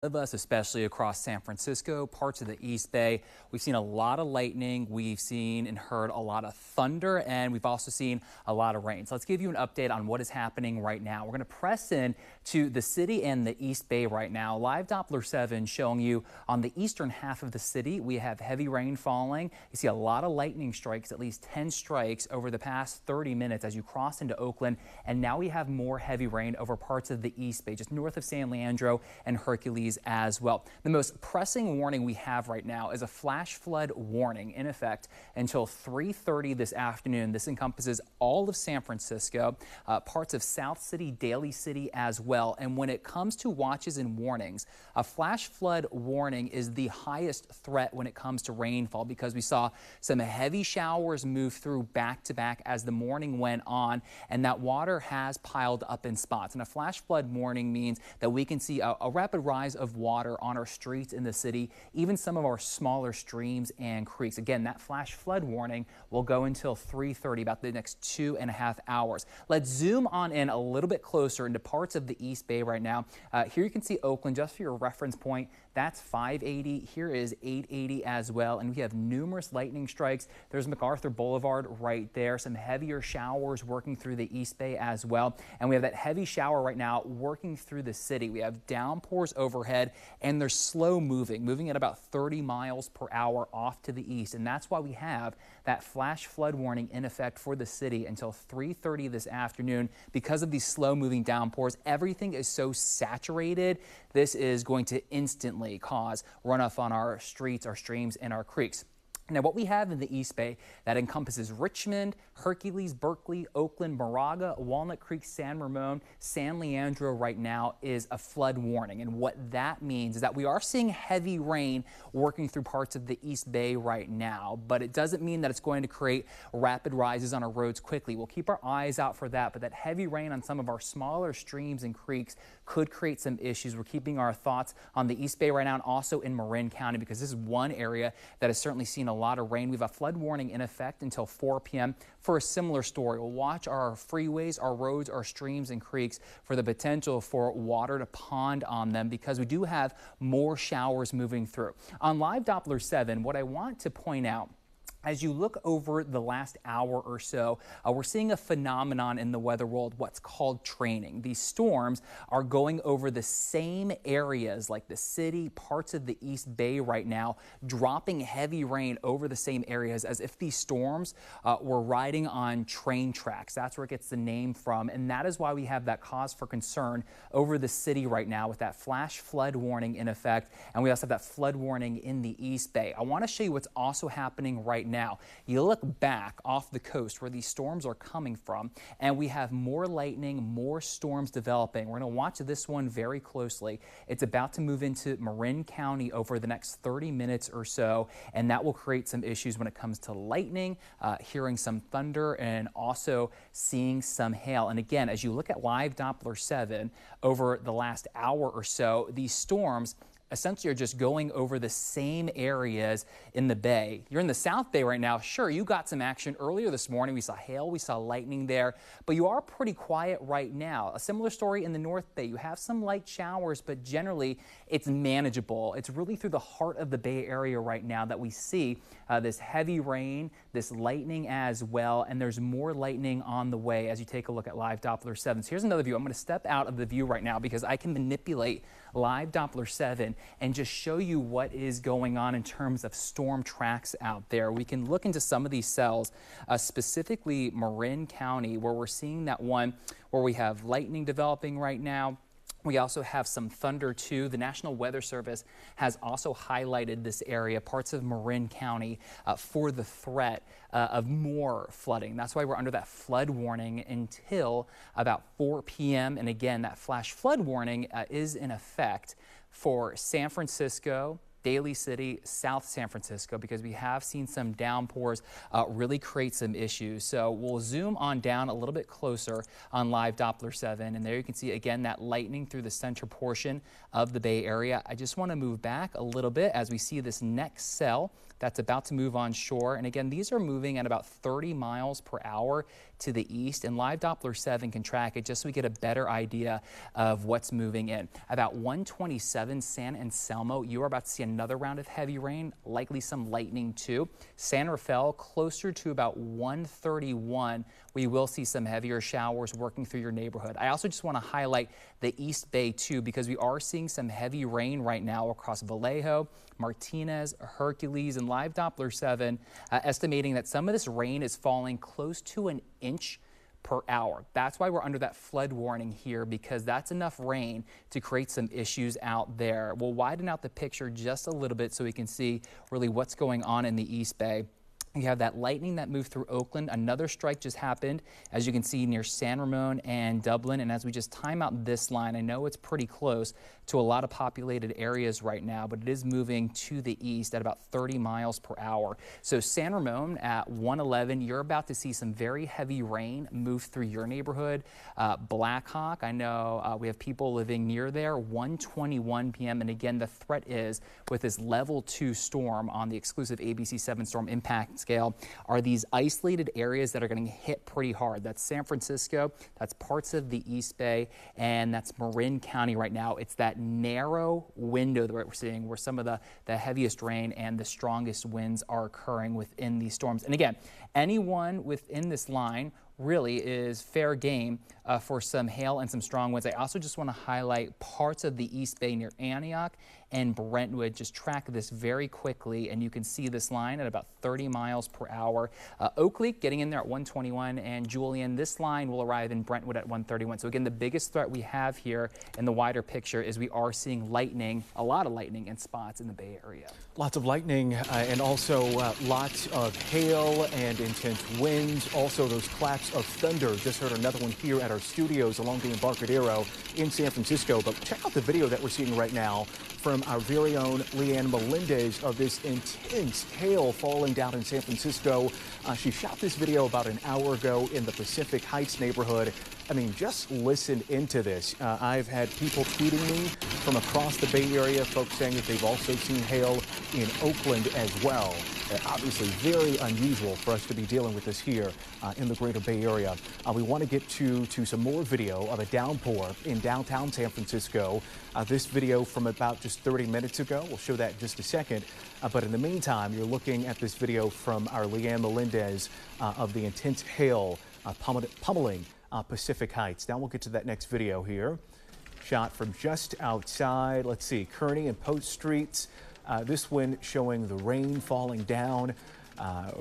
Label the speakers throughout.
Speaker 1: Of us, especially across San Francisco, parts of the East Bay. We've seen a lot of lightning, we've seen and heard a lot of thunder, and we've also seen a lot of rain. So let's give you an update on what is happening right now. We're going to press in to the city and the East Bay right now. Live Doppler 7 showing you on the eastern half of the city, we have heavy rain falling. You see a lot of lightning strikes, at least 10 strikes over the past 30 minutes as you cross into Oakland. And now we have more heavy rain over parts of the East Bay, just north of San Leandro and Hercules as well. The most pressing warning we have right now is a flash flood warning in effect until 3:30 this afternoon. This encompasses all of San Francisco, parts of South City, Daly City as well. And when it comes to watches and warnings, a flash flood warning is the highest threat when it comes to rainfall because we saw some heavy showers move through back to back as the morning went on, and that water has piled up in spots. And a flash flood warning means that we can see a rapid rise of water on our streets in the city, even some of our smaller streams and creeks. Again, that flash flood warning will go until 3:30, about the next 2.5 hours. Let's zoom on in a little bit closer into parts of the East Bay right now. Here you can see Oakland, just for your reference point. That's 580. Here is 880 as well. And we have numerous lightning strikes. There's MacArthur Boulevard right there. Some heavier showers working through the East Bay as well. And we have that heavy shower right now working through the city. We have downpours overhead, and they're slow moving at about 30 miles per hour off to the east. And that's why we have that flash flood warning in effect for the city until 3:30 this afternoon. Because of these slow moving downpours, everything is so saturated. This is going to instantly cause runoff on our streets, our streams, and our creeks. Now, what we have in the East Bay that encompasses Richmond, Hercules, Berkeley, Oakland, Moraga, Walnut Creek, San Ramon, San Leandro right now is a flood warning. And what that means is that we are seeing heavy rain working through parts of the East Bay right now, but it doesn't mean that it's going to create rapid rises on our roads quickly. We'll keep our eyes out for that, but that heavy rain on some of our smaller streams and creeks could create some issues. We're keeping our thoughts on the East Bay right now and also in Marin County because this is one area that has certainly seen a lot of rain. We have a flood warning in effect until 4 p.m. for a similar story. We'll watch our freeways, our roads, our streams and creeks for the potential for water to pond on them because we do have more showers moving through. On Live Doppler 7, what I want to point out, as you look over the last hour or so, we're seeing a phenomenon in the weather world, what's called training. These storms are going over the same areas like the city, parts of the East Bay right now, dropping heavy rain over the same areas as if these storms were riding on train tracks. That's where it gets the name from. And that is why we have that cause for concern over the city right now with that flash flood warning in effect. And we also have that flood warning in the East Bay. I want to show you what's also happening right now. You look back off the coast where these storms are coming from, and we have more lightning, more storms developing. We're going to watch this one very closely. It's about to move into Marin County over the next 30 minutes or so, and that will create some issues when it comes to lightning, hearing some thunder, and also seeing some hail. And again, as you look at Live Doppler 7 over the last hour or so, these storms essentially are just going over the same areas in the bay. You're in the South Bay right now. Sure, you got some action earlier this morning. We saw hail, we saw lightning there, but you are pretty quiet right now. A similar story in the North Bay. You have some light showers, but generally it's manageable. It's really through the heart of the Bay Area right now that we see this heavy rain, this lightning as well, and there's more lightning on the way as you take a look at Live Doppler 7. So here's another view. I'm going to step out of the view right now because I can manipulate Live Doppler 7 and just show you what is going on in terms of storm tracks out there. We can look into some of these cells, specifically Marin County, where we're seeing that one where we have lightning developing right now. We also have some thunder too. The National Weather Service has also highlighted this area, parts of Marin County, for the threat of more flooding. That's why we're under that flood warning until about 4 p.m. And again, that flash flood warning is in effect for San Francisco, Daly City, South San Francisco, because we have seen some downpours really create some issues. So we'll zoom on down a little bit closer on Live Doppler 7. And there you can see, again, that lightning through the center portion of the Bay Area. I just want to move back a little bit as we see this next cell that's about to move on shore. And again, these are moving at about 30 miles per hour to the east, and live Doppler 7 can track it just so we get a better idea of what's moving in. About 127 San Anselmo, you are about to see another round of heavy rain, likely some lightning too. San Rafael, closer to about 131. We will see some heavier showers working through your neighborhood. I also just want to highlight the East Bay too, because we are seeing some heavy rain right now across Vallejo, Martinez, Hercules, and live Doppler 7, estimating that some of this rain is falling close to an inch per hour. That's why we're under that flood warning here, because that's enough rain to create some issues out there. We'll widen out the picture just a little bit so we can see really what's going on in the East Bay. You have that lightning that moved through Oakland. Another strike just happened, as you can see, near San Ramon and Dublin. And as we just time out this line, I know it's pretty close to a lot of populated areas right now, but it is moving to the east at about 30 miles per hour. So San Ramon at 111, you're about to see some very heavy rain move through your neighborhood. Blackhawk, I know we have people living near there, 1:21 p.m. And again, the threat is with this level 2 storm on the exclusive ABC7 storm impact scale are these isolated areas that are going to hit pretty hard. That's San Francisco, that's parts of the East Bay, and that's Marin County right now. It's that narrow window that we're seeing where some of the heaviest rain and the strongest winds are occurring within these storms. And again, anyone within this line really is fair game for some hail and some strong winds. I also just want to highlight parts of the East Bay near Antioch and Brentwood. Just track this very quickly, and you can see this line at about 30 miles per hour. Oakley getting in there at 121, and Julian, this line will arrive in Brentwood at 131. So again, the biggest threat we have here in the wider picture is we are seeing lightning, a lot of lightning in spots in the Bay Area.
Speaker 2: Lots of lightning and also lots of hail and intense winds. Also those claps of thunder. Just heard another one here at our studios along the Embarcadero in San Francisco. But check out the video that we're seeing right now from our very own Leanne Melendez of this intense hail falling down in San Francisco. She shot this video about an hour ago in the Pacific Heights neighborhood. I mean, just listen into this. I've had people tweeting me from across the Bay Area, folks saying that they've also seen hail in Oakland as well. Obviously very unusual for us to be dealing with this here in the greater Bay Area. We want to get to some more video of a downpour in downtown San Francisco. This video from about just 30 minutes ago. We'll show that in just a second. But in the meantime, you're looking at this video from our Leanne Melendez of the intense hail pummeling Pacific Heights. Now we'll get to that next video here. Shot from just outside, let's see, Kearny and Post Streets. This one showing the rain falling down,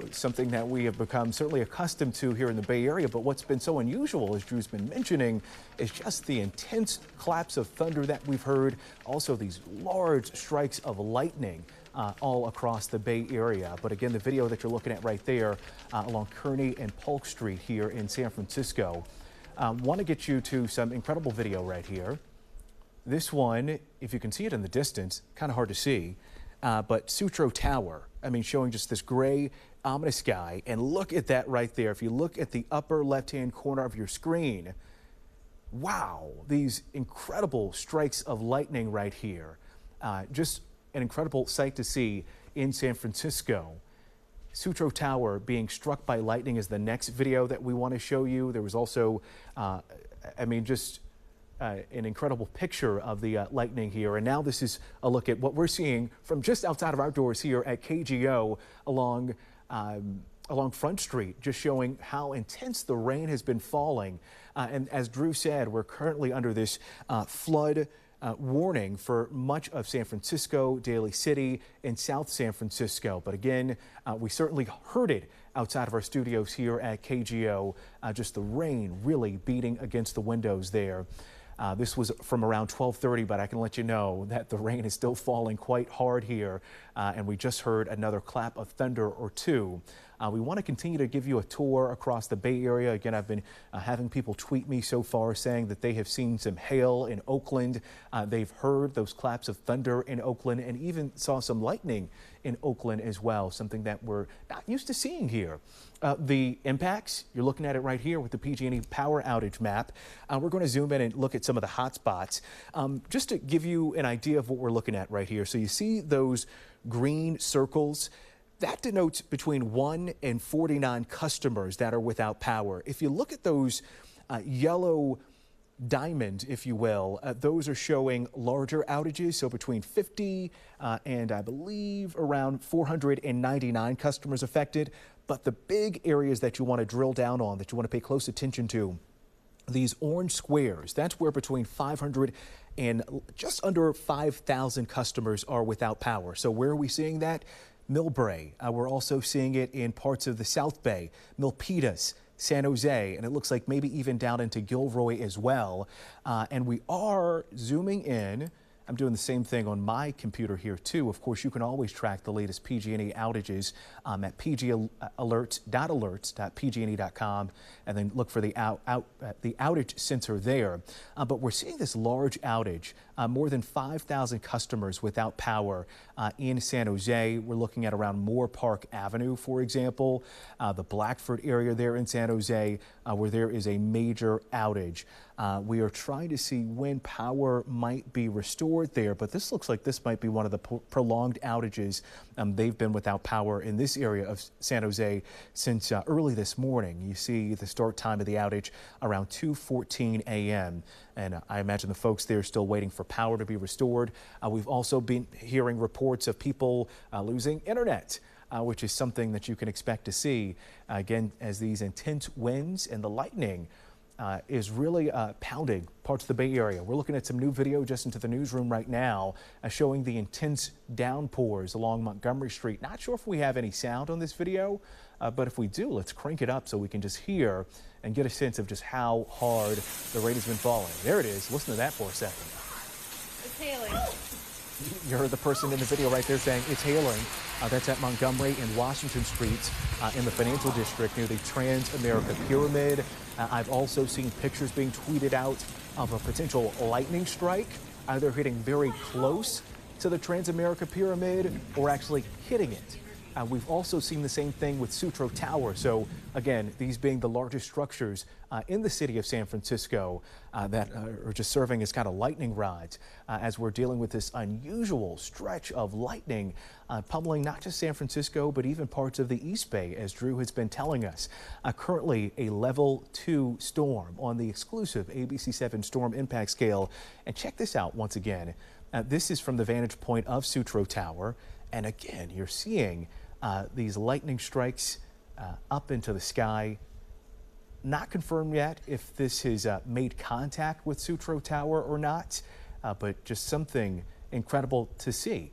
Speaker 2: something that we have become certainly accustomed to here in the Bay Area. But what's been so unusual, as Drew's been mentioning, is just the intense claps of thunder that we've heard. Also these large strikes of lightning all across the Bay Area. But again, the video that you're looking at right there along Kearny and Polk Street here in San Francisco. Want to get you to some incredible video right here. This one, if you can see it in the distance, kind of hard to see, but Sutro Tower, I mean, showing just this gray, ominous sky. And look at that right there. If you look at the upper left-hand corner of your screen, wow, these incredible strikes of lightning right here. Just an incredible sight to see in San Francisco. Sutro Tower being struck by lightning is the next video that we want to show you. There was also, I mean, just an incredible picture of the lightning here. And now this is a look at what we're seeing from just outside of our doors here at KGO along Front Street, just showing how intense the rain has been falling. And as Drew said, we're currently under this flood warning for much of San Francisco, Daly City, and South San Francisco. But again, we certainly heard it outside of our studios here at KGO, just the rain really beating against the windows there. This was from around 12:30, but I can let you know that the rain is still falling quite hard here, and we just heard another clap of thunder or two. We want to continue to give you a tour across the Bay Area. Again, I've been having people tweet me so far saying that they have seen some hail in Oakland. They've heard those claps of thunder in Oakland and even saw some lightning in Oakland as well, something that we're not used to seeing here. The impacts, you're looking at it right here with the PG&E power outage map. We're going to zoom in and look at some of the hot spots just to give you an idea of what we're looking at right here. So you see those green circles. That denotes between 1 and 49 customers that are without power. If you look at those yellow diamond, if you will, those are showing larger outages, so between 50 and I believe around 499 customers affected. But the big areas that you want to drill down on, that you want to pay close attention to, these orange squares, that's where between 500 and just under 5,000 customers are without power. So where are we seeing that? Millbrae. We're also seeing it in parts of the South Bay, Milpitas, San Jose, and it looks like maybe even down into Gilroy as well. And we are zooming in. I'm doing the same thing on my computer here too. Of course, you can always track the latest PG&E outages at pgalerts.pgne.com, and then look for the outage sensor there. But we're seeing this large outage, more than 5,000 customers without power in San Jose. We're looking at around Moore Park Avenue, for example, the Blackford area there in San Jose, where there is a major outage. We are trying to see when power might be restored there, but this looks like this might be one of the prolonged outages. They've been without power in this area of San Jose since early this morning. You see the start time of the outage around 2:14 a.m. And I imagine the folks there are still waiting for power to be restored. We've also been hearing reports of people losing internet, which is something that you can expect to see again as these intense winds and the lightning is really pounding parts of the Bay Area. We're looking at some new video just into the newsroom right now showing the intense downpours along Montgomery Street. Not sure if we have any sound on this video, but if we do, let's crank it up so we can just hear and get a sense of just how hard the rain has been falling. There it is. Listen to that for a second.
Speaker 3: It's hailing.
Speaker 2: You heard the person in the video right there saying it's hailing. That's at Montgomery and Washington Streets in the financial district near the Trans-America Pyramid. I've also seen pictures being tweeted out of a potential lightning strike, either hitting very close to the Trans-America Pyramid or actually hitting it. We've also seen the same thing with Sutro Tower. So again, these being the largest structures in the city of San Francisco that are just serving as kind of lightning rods as we're dealing with this unusual stretch of lightning pummeling not just San Francisco, but even parts of the East Bay, as Drew has been telling us. Currently a level 2 storm on the exclusive ABC7 storm impact scale. And check this out once again. This is from the vantage point of Sutro Tower. And again, you're seeing these lightning strikes up into the sky. Not confirmed yet if this has made contact with Sutro Tower or not, but just something incredible to see.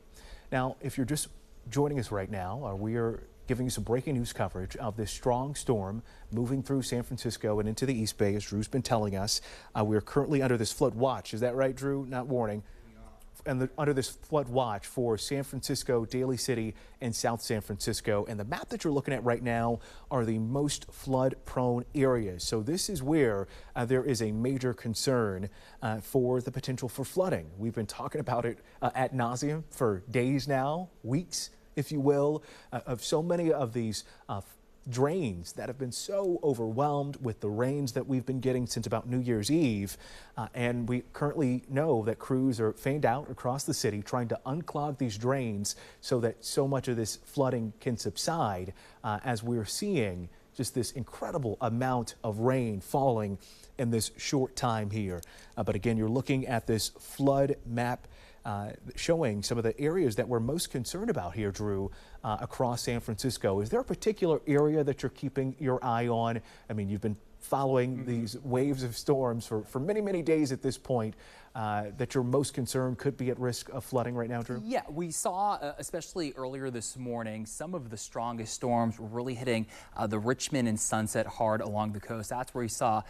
Speaker 2: Now, if you're just joining us right now, we are giving you some breaking news coverage of this strong storm moving through San Francisco and into the East Bay, as Drew's been telling us. We are currently under this flood watch. Is that right, Drew? Not warning. And under this flood watch for San Francisco, Daly City, and South San Francisco. And the map that you're looking at right now are the most flood-prone areas. So this is where there is a major concern for the potential for flooding. We've been talking about it ad nauseum for days now, weeks, if you will, of so many of these drains that have been so overwhelmed with the rains that we've been getting since about New Year's Eve. And we currently know that crews are fanned out across the city trying to unclog these drains so that so much of this flooding can subside as we're seeing just this incredible amount of rain falling in this short time here. But again, you're looking at this flood map showing some of the areas that we're most concerned about here, Drew, across San Francisco. Is there a particular area that you're keeping your eye on? I mean, you've been following these waves of storms for many, many days at this point, that you're most concerned could be at risk of flooding right now, Drew?
Speaker 1: Yeah, we saw, especially earlier this morning, some of the strongest storms were really hitting the Richmond and Sunset hard along the coast. That's where we saw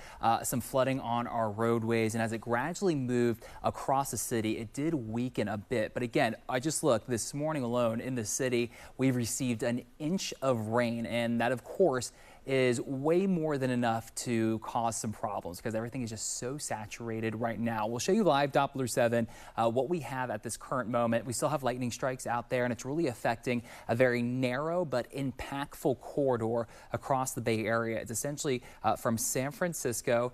Speaker 1: some flooding on our roadways. And as it gradually moved across the city, it did weaken a bit. But again, I just looked this morning alone in the city, we've received an inch of rain. And that, of course, is way more than enough to cause some problems because everything is just so saturated right now. We'll show you live Doppler 7 what we have at this current moment. We still have lightning strikes out there, and it's really affecting a very narrow but impactful corridor across the Bay Area. It's essentially from San Francisco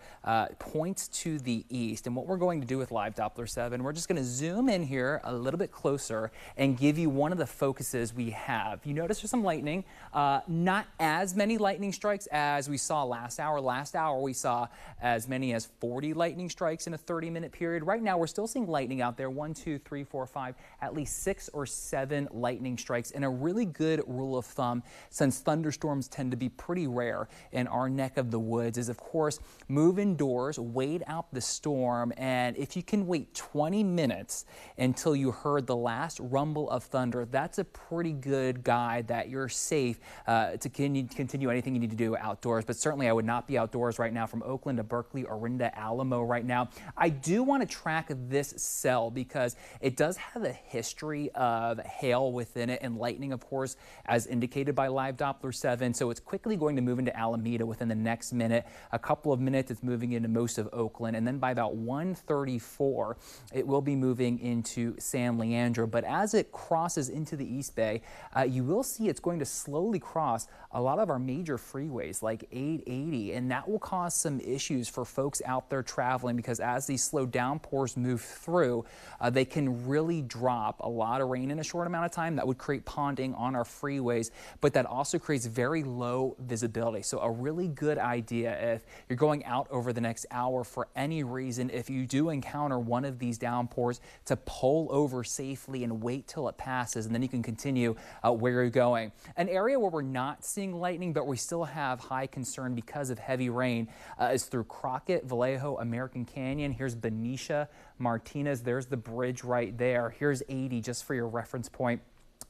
Speaker 1: points to the east. And what we're going to do with live Doppler 7, we're just going to zoom in here a little bit closer and give you one of the focuses we have. You notice there's some lightning, not as many lightning strikes as we saw last hour. Last hour we saw as many as 40 lightning strikes in a 30-minute period. Right now we're still seeing lightning out there, 1, 2, 3, 4, 5, at least 6 or 7 lightning strikes. And a really good rule of thumb, since thunderstorms tend to be pretty rare in our neck of the woods, is of course move indoors, wait out the storm, and if you can wait 20 minutes until you heard the last rumble of thunder, that's a pretty good guide that you're safe to continue anything you need to do outdoors. But certainly I would not be outdoors right now from Oakland to Berkeley or Orinda, Alamo right now. I do want to track this cell because it does have a history of hail within it and lightning, of course, as indicated by live Doppler 7. So it's quickly going to move into Alameda within the next minute. A couple of minutes, it's moving into most of Oakland. And then by about 1:34, it will be moving into San Leandro. But as it crosses into the East Bay, you will see it's going to slowly cross a lot of our major freeways like 880. And that will cause some issues for folks out there traveling because as these slow downpours move through, they can really drop a lot of rain in a short amount of time. That would create ponding on our freeways, but that also creates very low visibility. So a really good idea if you're going out over the next hour for any reason, if you do encounter one of these downpours, to pull over safely and wait till it passes, and then you can continue where you're going. An area where we're not seeing lightning, but we still have high concern because of heavy rain is through Crockett, Vallejo, American Canyon. Here's Benicia, Martinez. There's the bridge right there. Here's 80 just for your reference point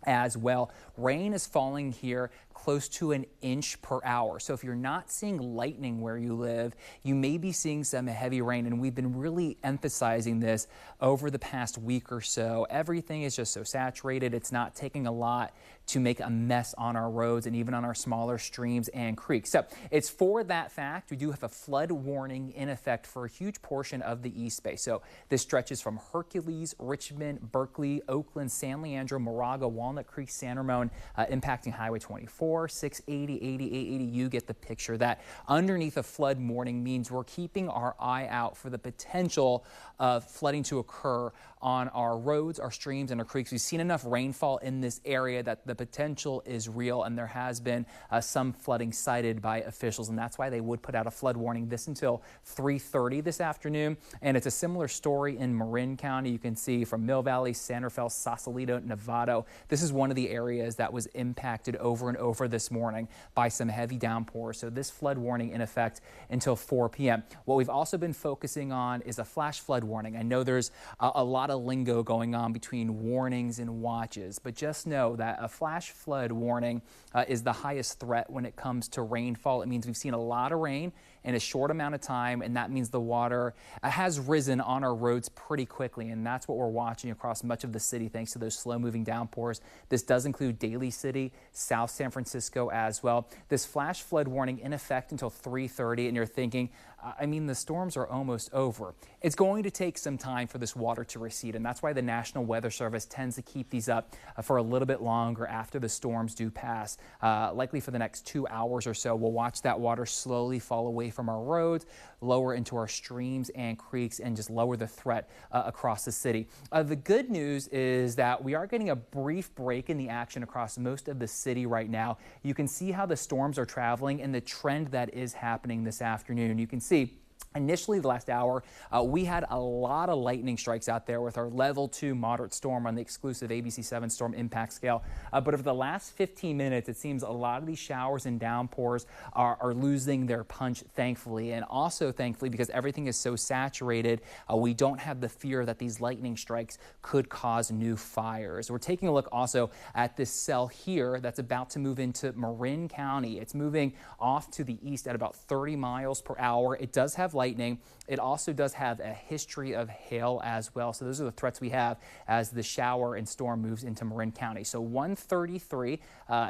Speaker 1: as well. Rain is falling here close to 1 inch per hour. So if you're not seeing lightning where you live, you may be seeing some heavy rain, and we've been really emphasizing this over the past week or so. Everything is just so saturated. It's not taking a lot to make a mess on our roads and even on our smaller streams and creeks. So it's for that fact we do have a flood warning in effect for a huge portion of the East Bay. So this stretches from Hercules, Richmond, Berkeley, Oakland, San Leandro, Moraga, Walnut Creek, San Ramon, impacting Highway 24, 680, 80, 880. You get the picture. That underneath a flood warning means we're keeping our eye out for the potential of flooding to occur on our roads, our streams, and our creeks. We've seen enough rainfall in this area that the potential is real, and there has been some flooding cited by officials, and that's why they would put out a flood warning this until 3:30 this afternoon. And it's a similar story in Marin County. You can see from Mill Valley, San Rafael, Sausalito, Novato. This is one of the areas that was impacted over and over this morning by some heavy downpours. So this flood warning in effect until 4 p.m. What we've also been focusing on is a flash flood warning. I know there's a lot of lingo going on between warnings and watches, but just know that a flash flood warning is the highest threat when it comes to rainfall. It means we've seen a lot of rain in a short amount of time, and that means the water has risen on our roads pretty quickly, and that's what we're watching across much of the city thanks to those slow-moving downpours. This does include Daly City, South San Francisco as well. This flash flood warning in effect until 3:30, and you're thinking, I mean, the storms are almost over. It's going to take some time for this water to recede, and that's why the National Weather Service tends to keep these up for a little bit longer after the storms do pass. Likely for the next 2 hours or so, we'll watch that water slowly fall away from our roads, lower into our streams and creeks, and just lower the threat across the city. The good news is that we are getting a brief break in the action across most of the city right now. You can see how the storms are traveling and the trend that is happening this afternoon. You can see initially, the last hour, we had a lot of lightning strikes out there with our level 2 moderate storm on the exclusive ABC7 storm impact scale. But over the last 15 minutes, it seems a lot of these showers and downpours are losing their punch, thankfully. And also, thankfully, because everything is so saturated, we don't have the fear that these lightning strikes could cause new fires. We're taking a look also at this cell here that's about to move into Marin County. It's moving off to the east at about 30 miles per hour. It does have lightning. It also does have a history of hail as well. So those are the threats we have as the shower and storm moves into Marin County. So 1:33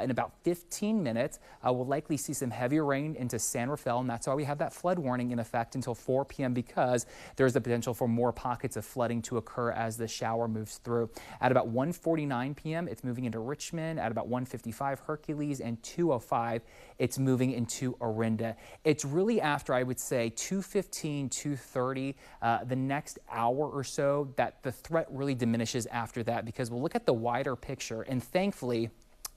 Speaker 1: in about 15 minutes, we'll likely see some heavier rain into San Rafael, and that's why we have that flood warning in effect until 4 p.m. because there's the potential for more pockets of flooding to occur as the shower moves through. At about 1:49 p.m., it's moving into Richmond. At about 1:55, Hercules, and 2:05, it's moving into Orinda. It's really after, I would say, 2:15, 2:30, the next hour or so, that the threat really diminishes after that, because we'll look at the wider picture. And thankfully,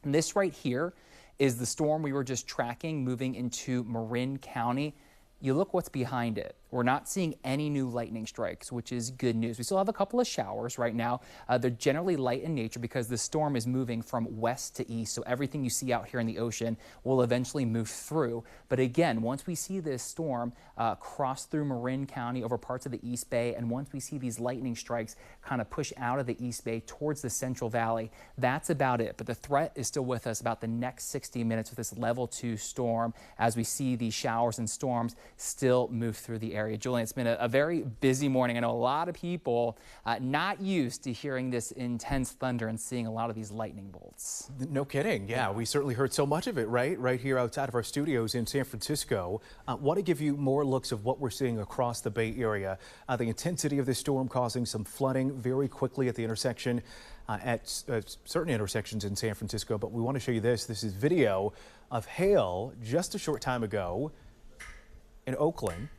Speaker 1: this right here is the storm we were just tracking moving into Marin County. You look what's behind it. We're not seeing any new lightning strikes, which is good news. We still have a couple of showers right now. They're generally light in nature because the storm is moving from west to east. So everything you see out here in the ocean will eventually move through. But again, once we see this storm cross through Marin County over parts of the East Bay, and once we see these lightning strikes kind of push out of the East Bay towards the Central Valley, that's about it. But the threat is still with us about the next 60 minutes with this level 2 storm as we see these showers and storms still move through the area. Julian, it's been a very busy morning. I know a lot of people not used to hearing this intense thunder and seeing a lot of these lightning bolts.
Speaker 2: No kidding. Yeah, we certainly heard so much of it, right here outside of our studios in San Francisco. Want to give you more looks of what we're seeing across the Bay Area. The intensity of this storm causing some flooding very quickly at the intersection at certain intersections in San Francisco. But we want to show you this. This is video of hail just a short time ago in Oakland.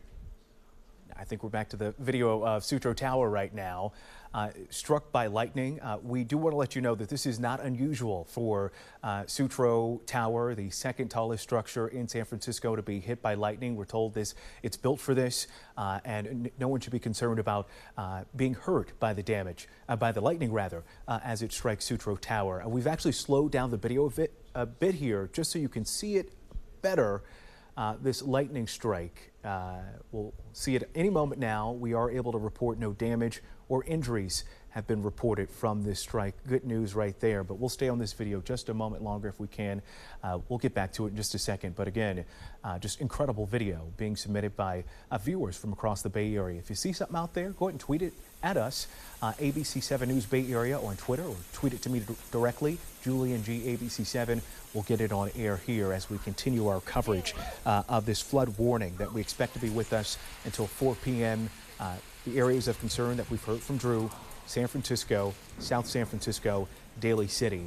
Speaker 2: I think we're back to the video of Sutro Tower right now, struck by lightning. We do want to let you know that this is not unusual for Sutro Tower, the second tallest structure in San Francisco, to be hit by lightning. We're told it's built for this, and no one should be concerned about being hurt by the damage, by the lightning rather, as it strikes Sutro Tower. We've actually slowed down the video a bit here just so you can see it better. This lightning strike, we'll see it any moment now. We are able to report no damage or injuries have been reported from this strike. Good news right there, but we'll stay on this video just a moment longer if we can. We'll get back to it in just a second. But again, just incredible video being submitted by viewers from across the Bay Area. If you see something out there, go ahead and tweet it at us, ABC7 News Bay Area on Twitter, or tweet it to me directly, Julian G. ABC7. We'll get it on air here as we continue our coverage of this flood warning that we expect to be with us until 4 p.m. The areas of concern that we've heard from Drew: San Francisco, South San Francisco, Daly City.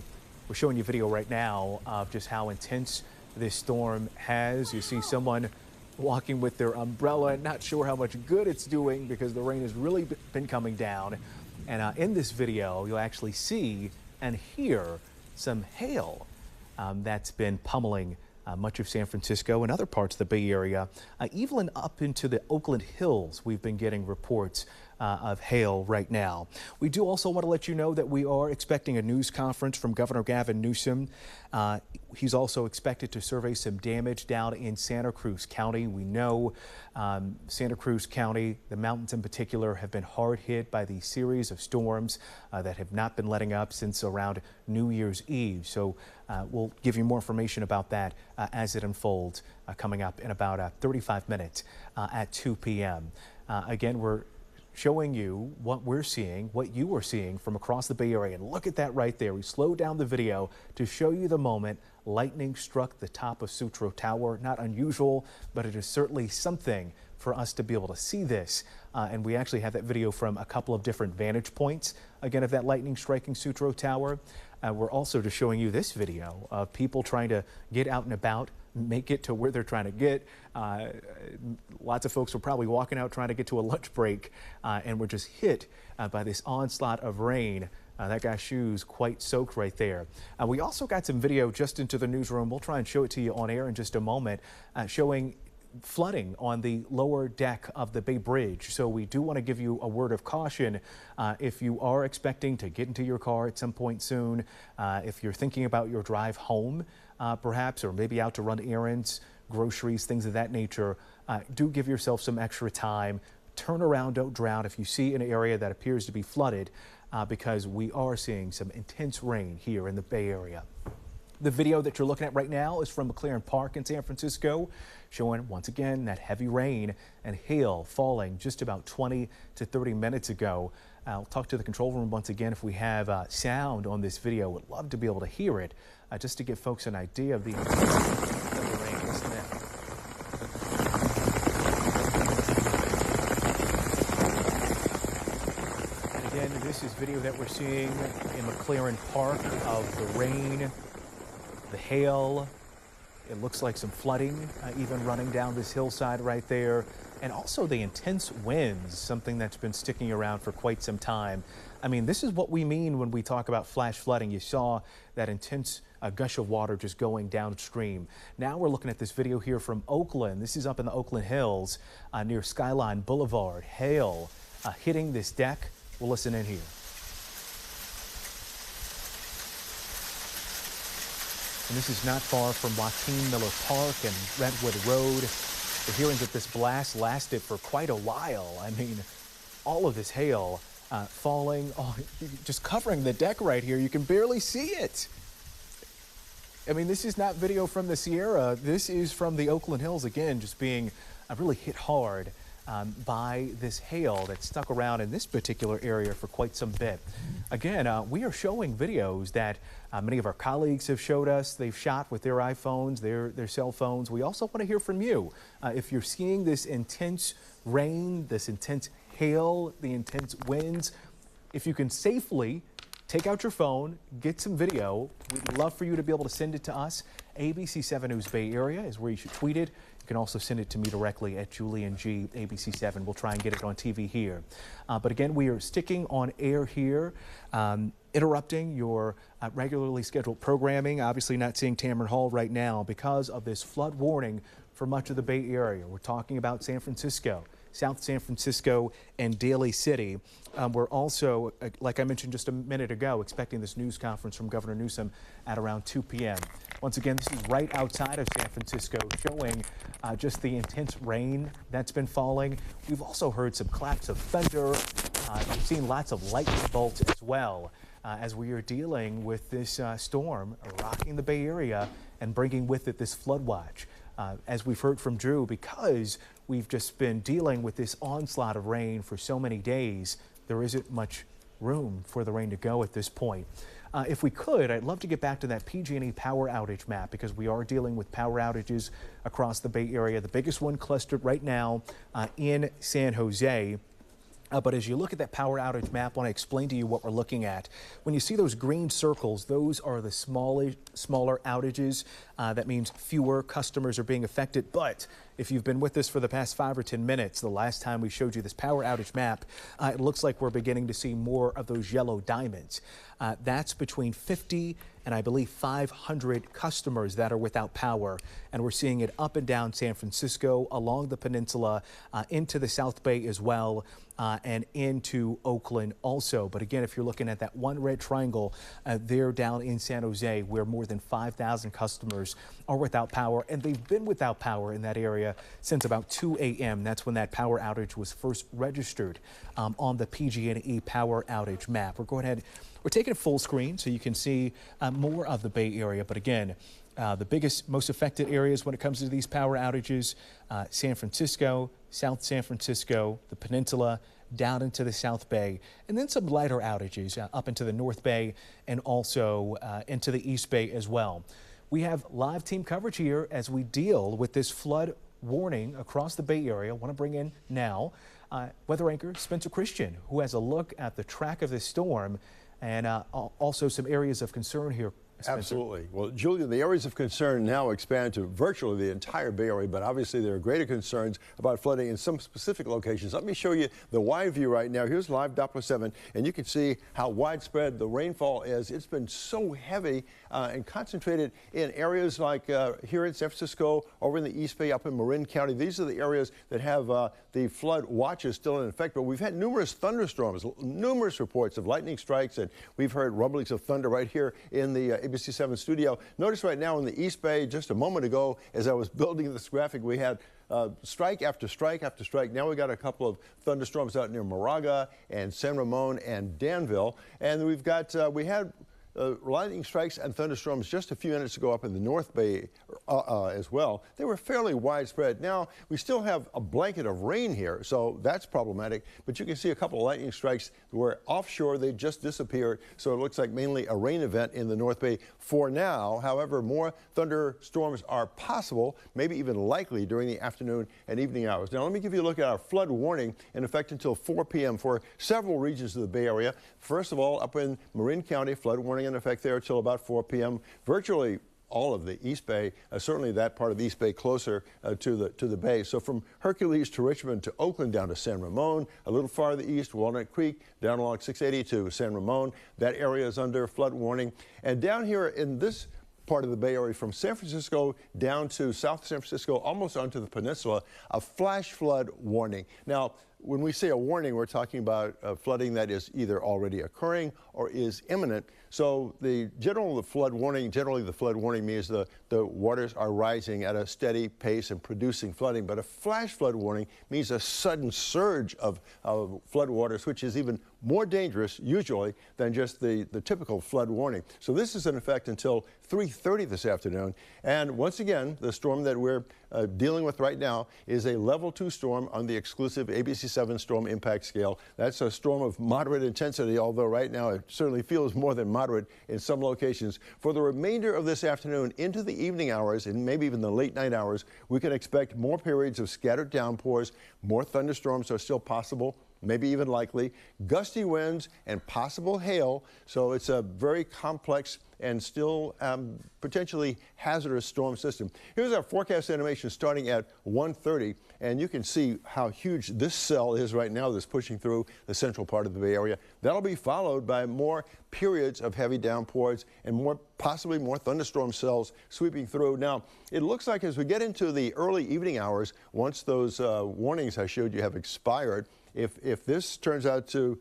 Speaker 2: We're showing you video right now of just how intense this storm has. You see someone walking with their umbrella, not sure how much good it's doing because the rain has really been coming down. And in this video, you'll actually see and hear some hail that's been pummeling much of San Francisco and other parts of the Bay Area, even up into the Oakland Hills. We've been getting reports of hail right now. We do also want to let you know that we are expecting a news conference from Governor Gavin Newsom. He's also expected to survey some damage down in Santa Cruz County. We know Santa Cruz County, the mountains in particular, have been hard hit by the series of storms that have not been letting up since around New Year's Eve. So we'll give you more information about that as it unfolds coming up in about 35 minutes at 2 p.m. Again, we're showing you what we're seeing, what you are seeing from across the Bay Area. And look at that right there. We slowed down the video to show you the moment lightning struck the top of Sutro Tower. Not unusual, but it is certainly something for us to be able to see this. And we actually have that video from a couple of different vantage points, again, of that lightning striking Sutro Tower. We're also just showing you this video of people trying to get out and about, make it to where they're trying to get. Lots of folks were probably walking out trying to get to a lunch break and were just hit by this onslaught of rain. That guy's shoes quite soaked right there. We also got some video just into the newsroom. We'll try and show it to you on air in just a moment, showing flooding on the lower deck of the Bay Bridge. So we do want to give you a word of caution if you are expecting to get into your car at some point soon, if you're thinking about your drive home perhaps, or maybe out to run errands, groceries, things of that nature. Do give yourself some extra time. Turn around, don't drown if you see an area that appears to be flooded, because we are seeing some intense rain here in the Bay Area. The video that you're looking at right now is from McLaren Park in San Francisco, showing once again that heavy rain and hail falling just about 20 to 30 minutes ago. I'll talk to the control room once again if we have sound on this video. Would love to be able to hear it just to give folks an idea of the intensity of the rain. Listen in. And again, this is video that we're seeing in McLaren Park of the rain, the hail. It looks like some flooding even running down this hillside right there. And also the intense winds, something that's been sticking around for quite some time. I mean, this is what we mean when we talk about flash flooding. You saw that intense gush of water just going downstream. Now we're looking at this video here from Oakland. This is up in the Oakland Hills near Skyline Boulevard. Hail hitting this deck. We'll listen in here. And this is not far from Joaquin Miller Park and Redwood Road. We're hearing that this blast lasted for quite a while. I mean, all of this hail falling, just covering the deck right here. You can barely see it. I mean, this is not video from the Sierra. This is from the Oakland Hills, again, just being really hit hard by this hail that stuck around in this particular area for quite some bit. Again, we are showing videos that many of our colleagues have showed us. They've shot with their iPhones, their cell phones. We also want to hear from you. If you're seeing this intense rain, this intense hail, the intense winds, if you can safely take out your phone, get some video, we'd love for you to be able to send it to us. ABC7 News Bay Area is where you should tweet it. You can also send it to me directly at Julian G, ABC7. We'll try and get it on TV here. But again, we are sticking on air here, interrupting your regularly scheduled programming. Obviously not seeing Tamron Hall right now because of this flood warning for much of the Bay Area. We're talking about San Francisco, South San Francisco, and Daly City. We're also, like I mentioned just a minute ago, expecting this news conference from Governor Newsom at around 2 p.m. Once again, this is right outside of San Francisco, showing just the intense rain that's been falling. We've also heard some claps of thunder. We've seen lots of lightning bolts as well as we are dealing with this storm rocking the Bay Area and bringing with it this flood watch. As we've heard from Drew, because we've just been dealing with this onslaught of rain for so many days, there isn't much room for the rain to go at this point. If we could, I'd love to get back to that PG&E power outage map because we are dealing with power outages across the Bay Area. The biggest one clustered right now in San Jose. But as you look at that power outage map, I want to explain to you what we're looking at. When you see those green circles, those are the smaller outages. That means fewer customers are being affected. But if you've been with us for the past 5 or 10 minutes, the last time we showed you this power outage map, it looks like we're beginning to see more of those yellow diamonds. That's between 50 and I believe 500 customers that are without power. And we're seeing it up and down San Francisco, along the peninsula, into the South Bay as well, and into Oakland also. But again, if you're looking at that one red triangle there down in San Jose, where more than 5,000 customers are without power, and they've been without power in that area since about 2 a.m. That's when that power outage was first registered on the PG&E power outage map. We're going ahead. We're taking a full screen so you can see more of the Bay Area. But again, the biggest, most affected areas when it comes to these power outages, San Francisco, South San Francisco, the peninsula, down into the South Bay, and then some lighter outages up into the North Bay and also into the East Bay as well. We have live team coverage here as we deal with this flood warning across the Bay Area. I want to bring in now weather anchor Spencer Christian, who has a look at the track of this storm and also some areas of concern here. Spencer.
Speaker 4: Absolutely. Well, Julian, the areas of concern now expand to virtually the entire Bay Area, but obviously there are greater concerns about flooding in some specific locations. Let me show you the wide view right now. Here's live Doppler 7, and you can see how widespread the rainfall is. It's been so heavy and concentrated in areas like here in San Francisco, over in the East Bay, up in Marin County. These are the areas that have the flood watches still in effect, but we've had numerous thunderstorms, numerous reports of lightning strikes, and we've heard rumblings of thunder right here in the ABC7 studio. Notice right now in the East Bay, just a moment ago, as I was building this graphic, we had strike after strike after strike. Now we got a couple of thunderstorms out near Moraga and San Ramon and Danville, and we've got we had lightning strikes and thunderstorms just a few minutes ago up in the North Bay as well. They were fairly widespread. Now, we still have a blanket of rain here, so that's problematic. But you can see a couple of lightning strikes were offshore. They just disappeared, so it looks like mainly a rain event in the North Bay for now. However, more thunderstorms are possible, maybe even likely during the afternoon and evening hours. Now, let me give you a look at our flood warning in effect until 4 p.m. for several regions of the Bay Area. First of all, up in Marin County, flood warning in effect there until about 4 p.m. Virtually all of the East Bay, certainly that part of the East Bay closer to the bay. So from Hercules to Richmond to Oakland down to San Ramon, a little farther east, Walnut Creek, down along 680 to San Ramon. That area is under flood warning. And down here in this part of the Bay Area from San Francisco down to South San Francisco, almost onto the peninsula, a flash flood warning. Now, when we say a warning, we're talking about flooding that is either already occurring or is imminent. So generally the flood warning means the waters are rising at a steady pace and producing flooding. But a flash flood warning means a sudden surge of flood waters, which is even more dangerous usually than just the typical flood warning. So this is in effect until 3:30 this afternoon. And once again, the storm that we're dealing with right now is a level 2 storm on the exclusive ABC7 storm impact scale. That's a storm of moderate intensity, although right now it certainly feels more than moderate in some locations. For the remainder of this afternoon into the evening hours and maybe even the late night hours, we can expect more periods of scattered downpours. More thunderstorms are still possible, maybe even likely, gusty winds and possible hail. So it's a very complex and still potentially hazardous storm system. Here's our forecast animation starting at 1:30, and you can see how huge this cell is right now that's pushing through the central part of the Bay Area. That'll be followed by more periods of heavy downpours and possibly more thunderstorm cells sweeping through. Now, it looks like as we get into the early evening hours, once those warnings I showed you have expired, if this turns out to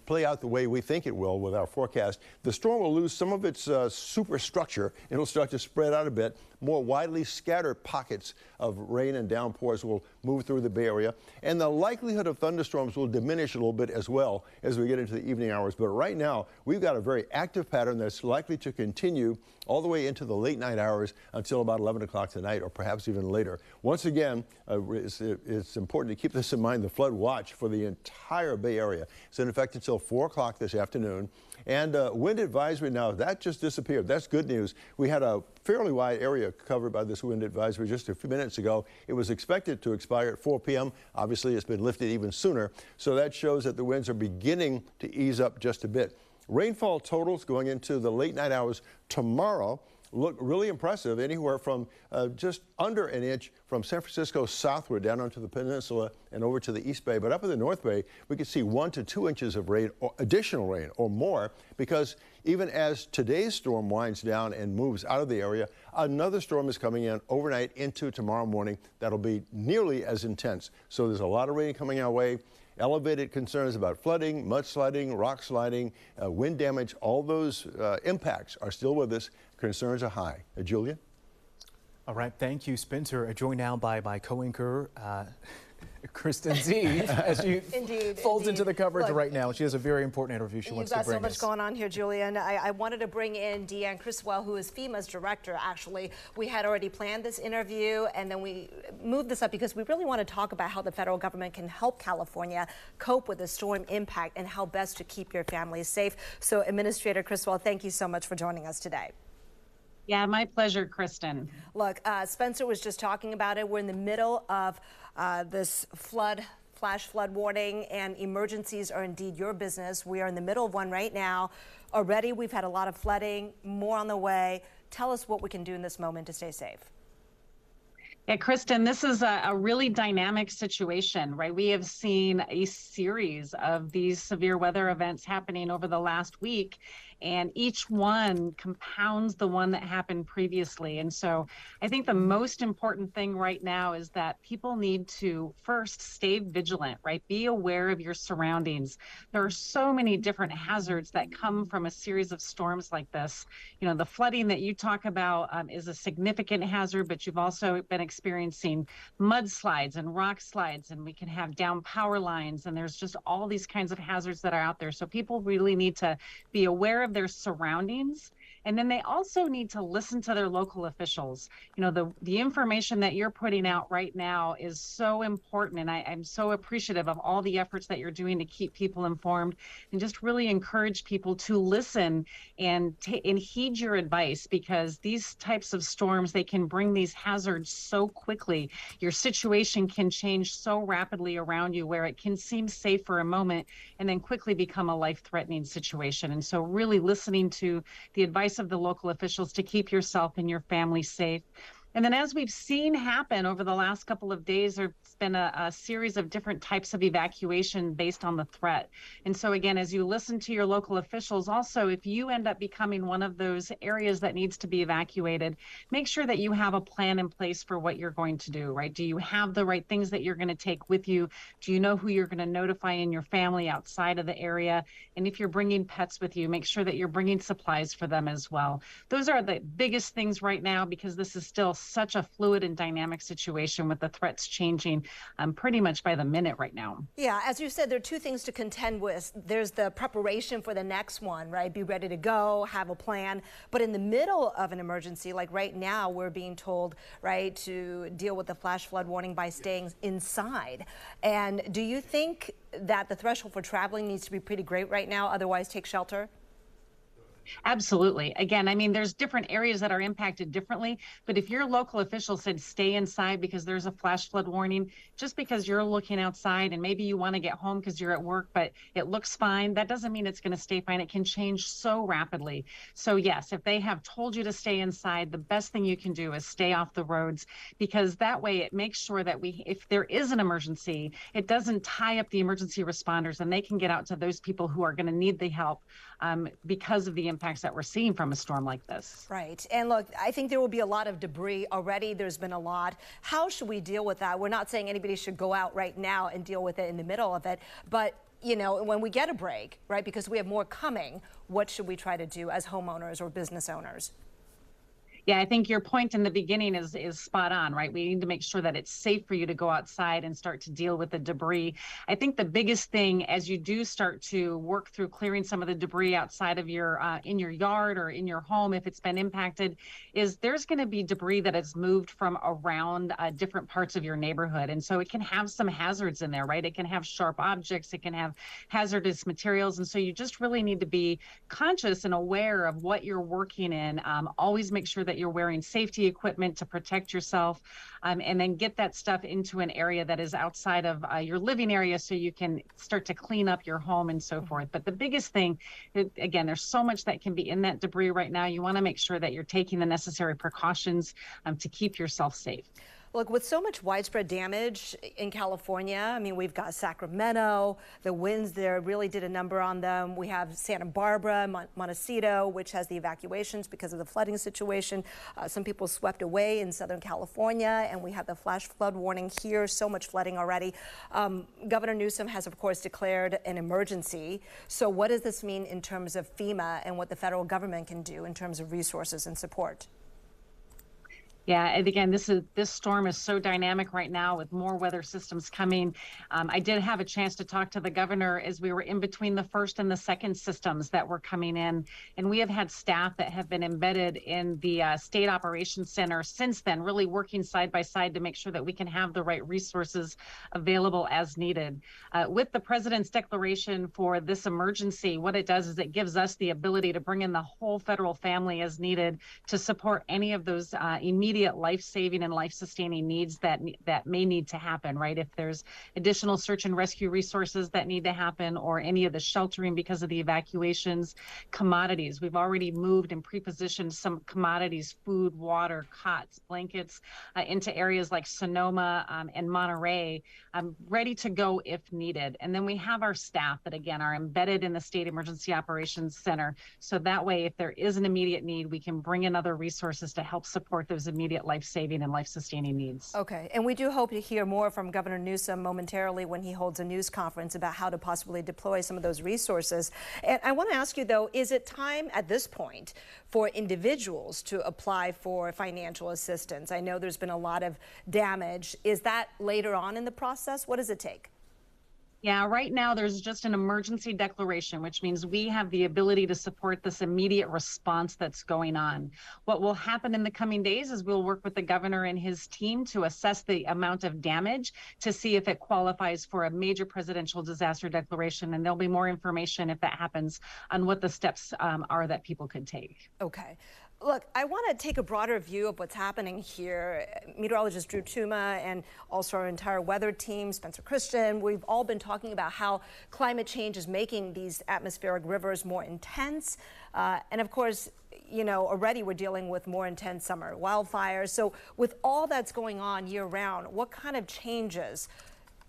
Speaker 4: play out the way we think it will with our forecast, the storm will lose some of its superstructure. It'll start to spread out a bit. More widely scattered pockets of rain and downpours will move through the Bay Area, and the likelihood of thunderstorms will diminish a little bit as well as we get into the evening hours. But right now, we've got a very active pattern that's likely to continue all the way into the late night hours until about 11 o'clock tonight, or perhaps even later. Once again, it's important to keep this in mind. The flood watch for the entire Bay Area is in effect until 4 o'clock this afternoon. And wind advisory now, that just disappeared. That's good news. We had a fairly wide area covered by this wind advisory just a few minutes ago. It was expected to expire at 4 p.m. Obviously, it's been lifted even sooner. So that shows that the winds are beginning to ease up just a bit. Rainfall totals going into the late night hours tomorrow look really impressive, anywhere from just under an inch from San Francisco southward down onto the peninsula and over to the East Bay. But up in the North Bay, we could see 1 to 2 inches of rain, or additional rain or more, because even as today's storm winds down and moves out of the area, another storm is coming in overnight into tomorrow morning that'll be nearly as intense. So there's a lot of rain coming our way. Elevated concerns about flooding, mudsliding, rock sliding, wind damage, all those impacts are still with us. Concerns are high. Julia?
Speaker 2: All right, thank you, Spencer. Joined now by my co-anchor, Kristen Z, as she folds into the coverage right now. She has a very important interview she wants to bring us.
Speaker 3: You've got so much going on here, Julia, and I wanted to bring in Deanne Criswell, who is FEMA's director, actually. We had already planned this interview, and then we moved this up because we really want to talk about how the federal government can help California cope with the storm impact and how best to keep your families safe. So, Administrator Criswell, thank you so much for joining us today.
Speaker 5: Yeah, my pleasure, Kristen.
Speaker 3: Look, Spencer was just talking about it. We're in the middle of this flash flood warning, and emergencies are indeed your business. We are in the middle of one right now. Already, we've had a lot of flooding, more on the way. Tell us what we can do in this moment to stay safe.
Speaker 5: Yeah, Kristen, this is a really dynamic situation, right? We have seen a series of these severe weather events happening over the last week, and each one compounds the one that happened previously. And so I think the most important thing right now is that people need to first stay vigilant, right? Be aware of your surroundings. There are so many different hazards that come from a series of storms like this. You know, the flooding that you talk about is a significant hazard, but you've also been experiencing mudslides and rock slides, and we can have down power lines, and there's just all these kinds of hazards that are out there. So people really need to be aware of of their surroundings. And then they also need to listen to their local officials. You know, the information that you're putting out right now is so important. And I'm so appreciative of all the efforts that you're doing to keep people informed and just really encourage people to listen and heed your advice, because these types of storms, they can bring these hazards so quickly. Your situation can change so rapidly around you where it can seem safe for a moment and then quickly become a life-threatening situation. And so really listening to the advice of the local officials to keep yourself and your family safe. And then, as we've seen happen over the last couple of days, there's been a series of different types of evacuation based on the threat. And so again, as you listen to your local officials, also, if you end up becoming one of those areas that needs to be evacuated, make sure that you have a plan in place for what you're going to do, right? Do you have the right things that you're going to take with you? Do you know who you're going to notify in your family outside of the area? And if you're bringing pets with you, make sure that you're bringing supplies for them as well. Those are the biggest things right now, because this is still such a fluid and dynamic situation with the threats changing pretty much by the minute right now.
Speaker 3: Yeah, as you said, there are two things to contend with. There's the preparation for the next one, right? Be ready to go, have a plan. But in the middle of an emergency, like right now, we're being told, right, to deal with the flash flood warning by staying inside. And do you think that the threshold for traveling needs to be pretty great right now? Otherwise, take shelter?
Speaker 5: Absolutely. Again, I mean, there's different areas that are impacted differently, but if your local official said stay inside because there's a flash flood warning, just because you're looking outside and maybe you want to get home because you're at work, but it looks fine, that doesn't mean it's going to stay fine. It can change so rapidly. So yes, if they have told you to stay inside, the best thing you can do is stay off the roads, because that way it makes sure that if there is an emergency, it doesn't tie up the emergency responders and they can get out to those people who are going to need the help because of the impacts that we're seeing from a storm like this.
Speaker 3: Right. And look, I think there will be a lot of debris already. There's been a lot. How should we deal with that? We're not saying anybody should go out right now and deal with it in the middle of it. But, you know, when we get a break, right, because we have more coming, what should we try to do as homeowners or business owners?
Speaker 5: Yeah, I think your point in the beginning is spot on, right? We need to make sure that it's safe for you to go outside and start to deal with the debris. I think the biggest thing, as you do start to work through clearing some of the debris outside of your in your yard or in your home, if it's been impacted, is there's going to be debris that has moved from around different parts of your neighborhood. And so it can have some hazards in there, right? It can have sharp objects, it can have hazardous materials. And so you just really need to be conscious and aware of what you're working in. Always make sure that you're wearing safety equipment to protect yourself, and then get that stuff into an area that is outside of your living area so you can start to clean up your home and so forth. But the biggest thing, again, there's so much that can be in that debris right now. You want to make sure that you're taking the necessary precautions to keep yourself safe.
Speaker 3: Look, with so much widespread damage in California, I mean, we've got Sacramento, the winds there really did a number on them. We have Santa Barbara, Montecito, which has the evacuations because of the flooding situation. Some people swept away in Southern California, and we have the flash flood warning here. So much flooding already. Governor Newsom has, of course, declared an emergency. So what does this mean in terms of FEMA and what the federal government can do in terms of resources and support?
Speaker 5: Yeah, and again, this storm is so dynamic right now with more weather systems coming. I did have a chance to talk to the governor as we were in between the first and the second systems that were coming in. And we have had staff that have been embedded in the State Operations Center since then, really working side by side to make sure that we can have the right resources available as needed. With the president's declaration for this emergency, what it does is it gives us the ability to bring in the whole federal family as needed to support any of those immediate life-saving and life-sustaining needs that may need to happen, right? If there's additional search and rescue resources that need to happen, or any of the sheltering because of the evacuations, commodities. We've already moved and pre-positioned some commodities, food, water, cots, blankets, into areas like Sonoma and Monterey, ready to go if needed. And then we have our staff that, again, are embedded in the State Emergency Operations Center. So that way, if there is an immediate need, we can bring in other resources to help support those immediate life-saving and life-sustaining needs.
Speaker 3: Okay, and we do hope to hear more from Governor Newsom momentarily when he holds a news conference about how to possibly deploy some of those resources. And I want to ask you, though, is it time at this point for individuals to apply for financial assistance? I know there's been a lot of damage. Is that later on in the process? What does it take?
Speaker 5: Yeah, right now there's just an emergency declaration, which means we have the ability to support this immediate response that's going on. What will happen in the coming days is we'll work with the governor and his team to assess the amount of damage to see if it qualifies for a major presidential disaster declaration. And there'll be more information if that happens on what the steps are that people could take.
Speaker 3: Okay. Look, I want to take a broader view of what's happening here. Meteorologist Drew Tuma and also our entire weather team, Spencer Christian, we've all been talking about how climate change is making these atmospheric rivers more intense. And of course, you know, already we're dealing with more intense summer wildfires. So with all that's going on year round, what kind of changes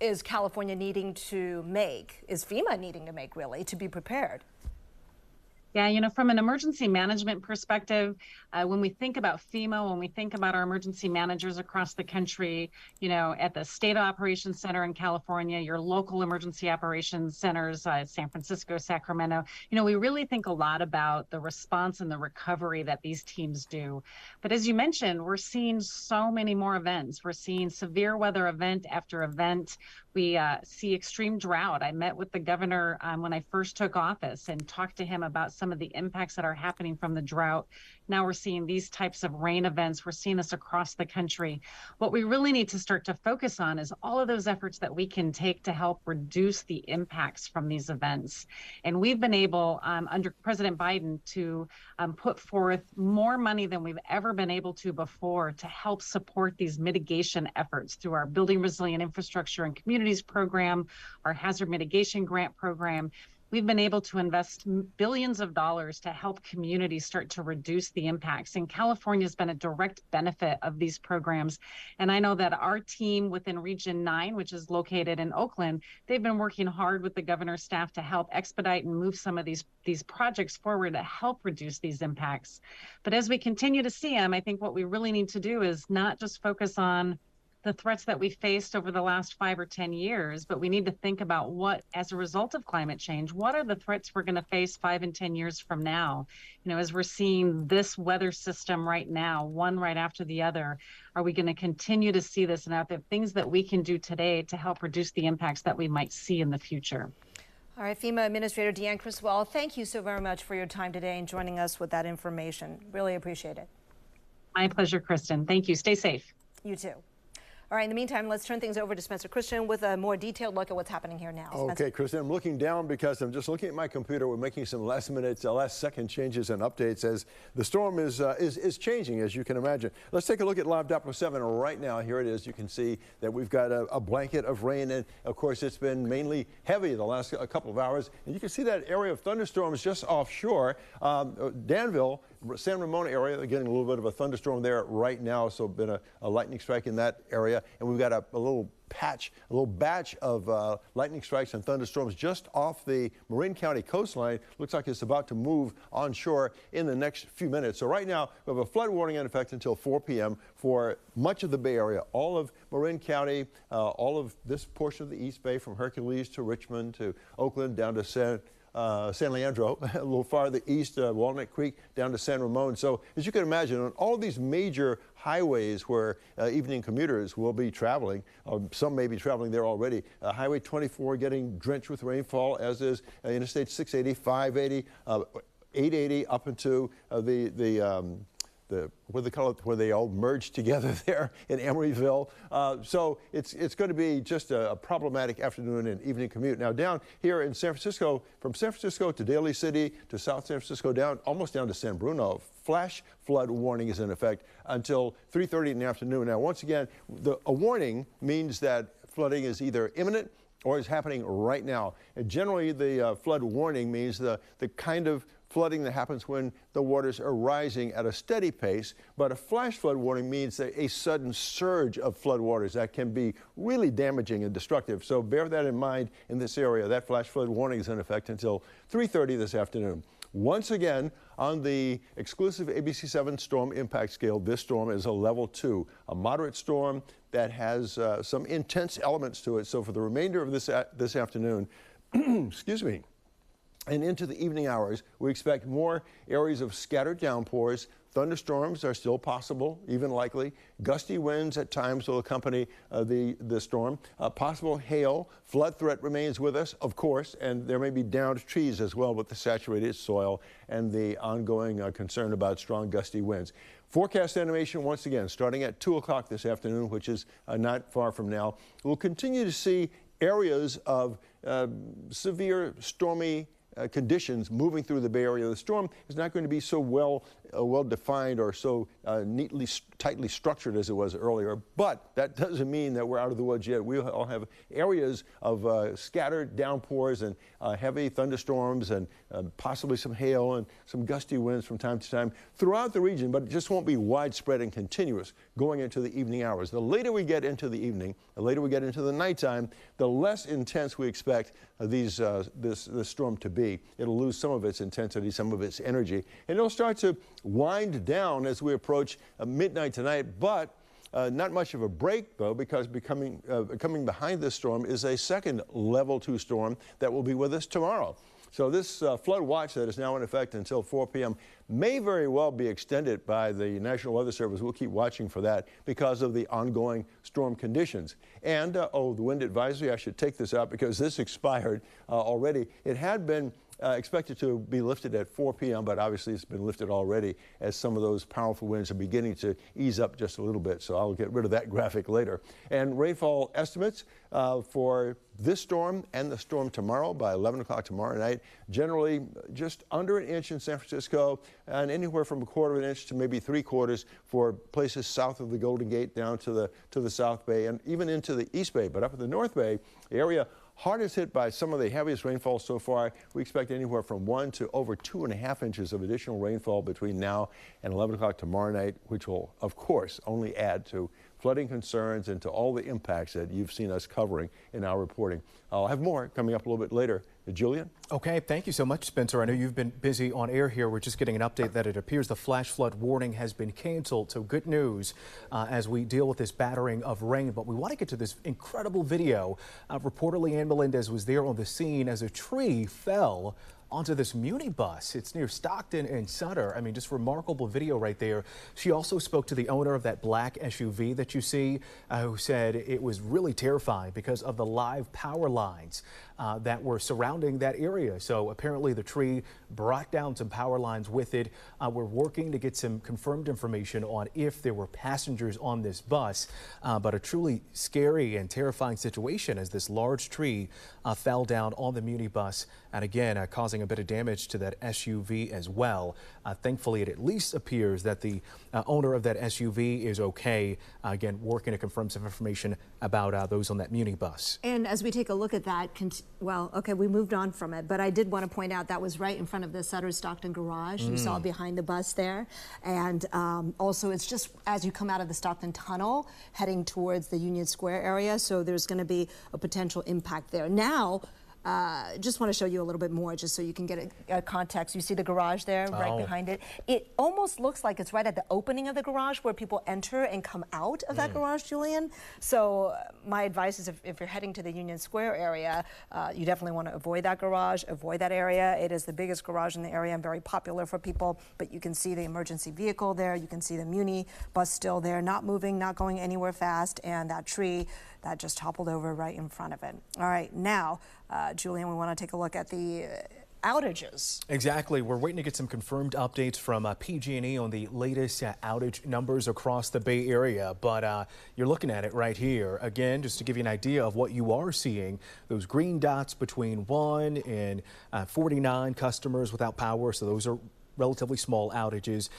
Speaker 3: is California needing to make? Is FEMA needing to make, really, to be prepared?
Speaker 5: Yeah, you know, from an emergency management perspective, when we think about FEMA, when we think about our emergency managers across the country, you know, at the State Operations Center in California, your local emergency operations centers, San Francisco, Sacramento, you know, we really think a lot about the response and the recovery that these teams do. But as you mentioned, we're seeing so many more events. We're seeing severe weather event after event. We see extreme drought. I met with the governor when I first took office and talked to him about some of the impacts that are happening from the drought. Now we're seeing these types of rain events. We're seeing this across the country. What we really need to start to focus on is all of those efforts that we can take to help reduce the impacts from these events. And we've been able, under President Biden, to put forth more money than we've ever been able to before to help support these mitigation efforts through our Building Resilient Infrastructure and Communities program, our Hazard Mitigation Grant program. We've been able to invest billions of dollars to help communities start to reduce the impacts. And California has been a direct benefit of these programs. And I know that our team within Region 9, which is located in Oakland, they've been working hard with the governor's staff to help expedite and move some of these projects forward to help reduce these impacts. But as we continue to see them, I think what we really need to do is not just focus on the threats that we faced over the last 5 or 10 years, but we need to think about what, as a result of climate change, what are the threats we're going to face 5 and 10 years from now? You know, as we're seeing this weather system right now, one right after the other, are we going to continue to see this? And are there things that we can do today to help reduce the impacts that we might see in the future?
Speaker 3: All right, FEMA Administrator Deanne Criswell, thank you so very much for your time today and joining us with that information. Really appreciate it.
Speaker 5: My pleasure, Kristen. Thank you. Stay safe.
Speaker 3: You too. All right, in the meantime, let's turn things over to Spencer Christian with a more detailed look at what's happening here now.
Speaker 4: Okay, Kristen, I'm looking down because I'm just looking at my computer. We're making some last second changes and updates as the storm is changing, as you can imagine. Let's take a look at live Doppler 7 right now. Here it is. You can see that we've got a blanket of rain, and of course it's been mainly heavy the last couple of hours. And you can see that area of thunderstorms just offshore. Danville, San Ramon area, they're getting a little bit of a thunderstorm there right now, so been a lightning strike in that area. And we've got a little batch of lightning strikes and thunderstorms just off the Marin County coastline. Looks like it's about to move onshore in the next few minutes. So right now, we have a flood warning in effect until 4 p.m. for much of the Bay Area, all of Marin County, all of this portion of the East Bay from Hercules to Richmond to Oakland down to San Leandro, a little farther east, Walnut Creek, down to San Ramon. So as you can imagine, on all these major highways where evening commuters will be traveling, or some may be traveling there already, Highway 24 getting drenched with rainfall, as is Interstate 680, 580, 880 up into what they call it, where they all merge together there in Emeryville. So it's going to be just a problematic afternoon and evening commute. Now down here in San Francisco, from San Francisco to Daly City to South San Francisco, almost down to San Bruno, flash flood warning is in effect until 3:30 in the afternoon. Now once again, a warning means that flooding is either imminent or is happening right now. And generally the flood warning means the kind of flooding that happens when the waters are rising at a steady pace, but a flash flood warning means a sudden surge of flood waters that can be really damaging and destructive. So bear that in mind in this area. That flash flood warning is in effect until 3:30 this afternoon. Once again, on the exclusive ABC7 storm impact scale, this storm is a level 2, a moderate storm that has some intense elements to it. So for the remainder of this afternoon, excuse me, and into the evening hours, we expect more areas of scattered downpours. Thunderstorms are still possible, even likely. Gusty winds at times will accompany the storm. Possible hail. Flood threat remains with us, of course, and there may be downed trees as well with the saturated soil and the ongoing concern about strong gusty winds. Forecast animation once again starting at 2 o'clock this afternoon, which is not far from now. We'll continue to see areas of severe stormy conditions moving through the Bay Area. The storm is not going to be so well defined or so tightly structured as it was earlier, but that doesn't mean that we're out of the woods yet. We all have areas of scattered downpours and heavy thunderstorms and possibly some hail and some gusty winds from time to time throughout the region, but it just won't be widespread and continuous going into the evening hours. The later we get into the evening, the later we get into the nighttime, the less intense we expect this storm to be. It'll lose some of its intensity, some of its energy, and it'll start to wind down as we approach midnight tonight, but not much of a break, though, because coming behind this storm is a second level 2 storm that will be with us tomorrow. So this flood watch that is now in effect until 4 p.m. may very well be extended by the National Weather Service. We'll keep watching for that because of the ongoing storm conditions. And, the wind advisory, I should take this out because this expired already. It had been expected to be lifted at 4 p.m., but obviously it's been lifted already as some of those powerful winds are beginning to ease up just a little bit. So I'll get rid of that graphic later. And rainfall estimates for this storm and the storm tomorrow by 11 o'clock tomorrow night, generally just under an inch in San Francisco and anywhere from 1/4 inch to maybe 3/4 for places south of the Golden Gate down to the South Bay and even into the East Bay. But up in the North Bay area, hardest hit by some of the heaviest rainfall so far. We expect anywhere from 1 to over 2.5 inches of additional rainfall between now and 11 o'clock tomorrow night, which will, of course, only add to flooding concerns and to all the impacts that you've seen us covering in our reporting. I'll have more coming up a little bit later. Julian?
Speaker 2: Okay, thank you so much, Spencer. I know you've been busy on air here. We're just getting an update that it appears the flash flood warning has been canceled. So good news as we deal with this battering of rain. But we want to get to this incredible video. Reportedly, Ann Melendez was there on the scene as a tree fell onto this Muni bus. It's near Stockton and Sutter. I mean, just remarkable video right there. She also spoke to the owner of that black SUV that you see, who said it was really terrifying because of the live power lines that were surrounding that area. So apparently the tree brought down some power lines with it. We're working to get some confirmed information on if there were passengers on this bus, but a truly scary and terrifying situation as this large tree fell down on the Muni bus and again causing a bit of damage to that SUV as well. Thankfully, it at least appears that the owner of that SUV is okay. Again, working to confirm some information about those on that Muni bus.
Speaker 3: And as we take a look at that, well, okay, we moved on from it, but I did want to point out that was right in front of the Sutter Stockton garage. You saw behind the bus there. And also, it's just as you come out of the Stockton tunnel heading towards the Union Square area. So there's going to be a potential impact there. Now, just want to show you a little bit more just so you can get a context. You see the garage there right behind it. It almost looks like it's right at the opening of the garage where people enter and come out of that garage, Julian. So my advice is if you're heading to the Union Square area, you definitely want to avoid that garage, avoid that area. It is the biggest garage in the area and very popular for people, but you can see the emergency vehicle there. You can see the Muni bus still there, not moving, not going anywhere fast, and that tree that just toppled over right in front of it. All right, now, Julian, we want to take a look at the outages.
Speaker 2: Exactly. We're waiting to get some confirmed updates from PG&E on the latest outage numbers across the Bay Area, but you're looking at it right here. Again, just to give you an idea of what you are seeing, those green dots between 1 and 49 customers without power, so those are relatively small outages.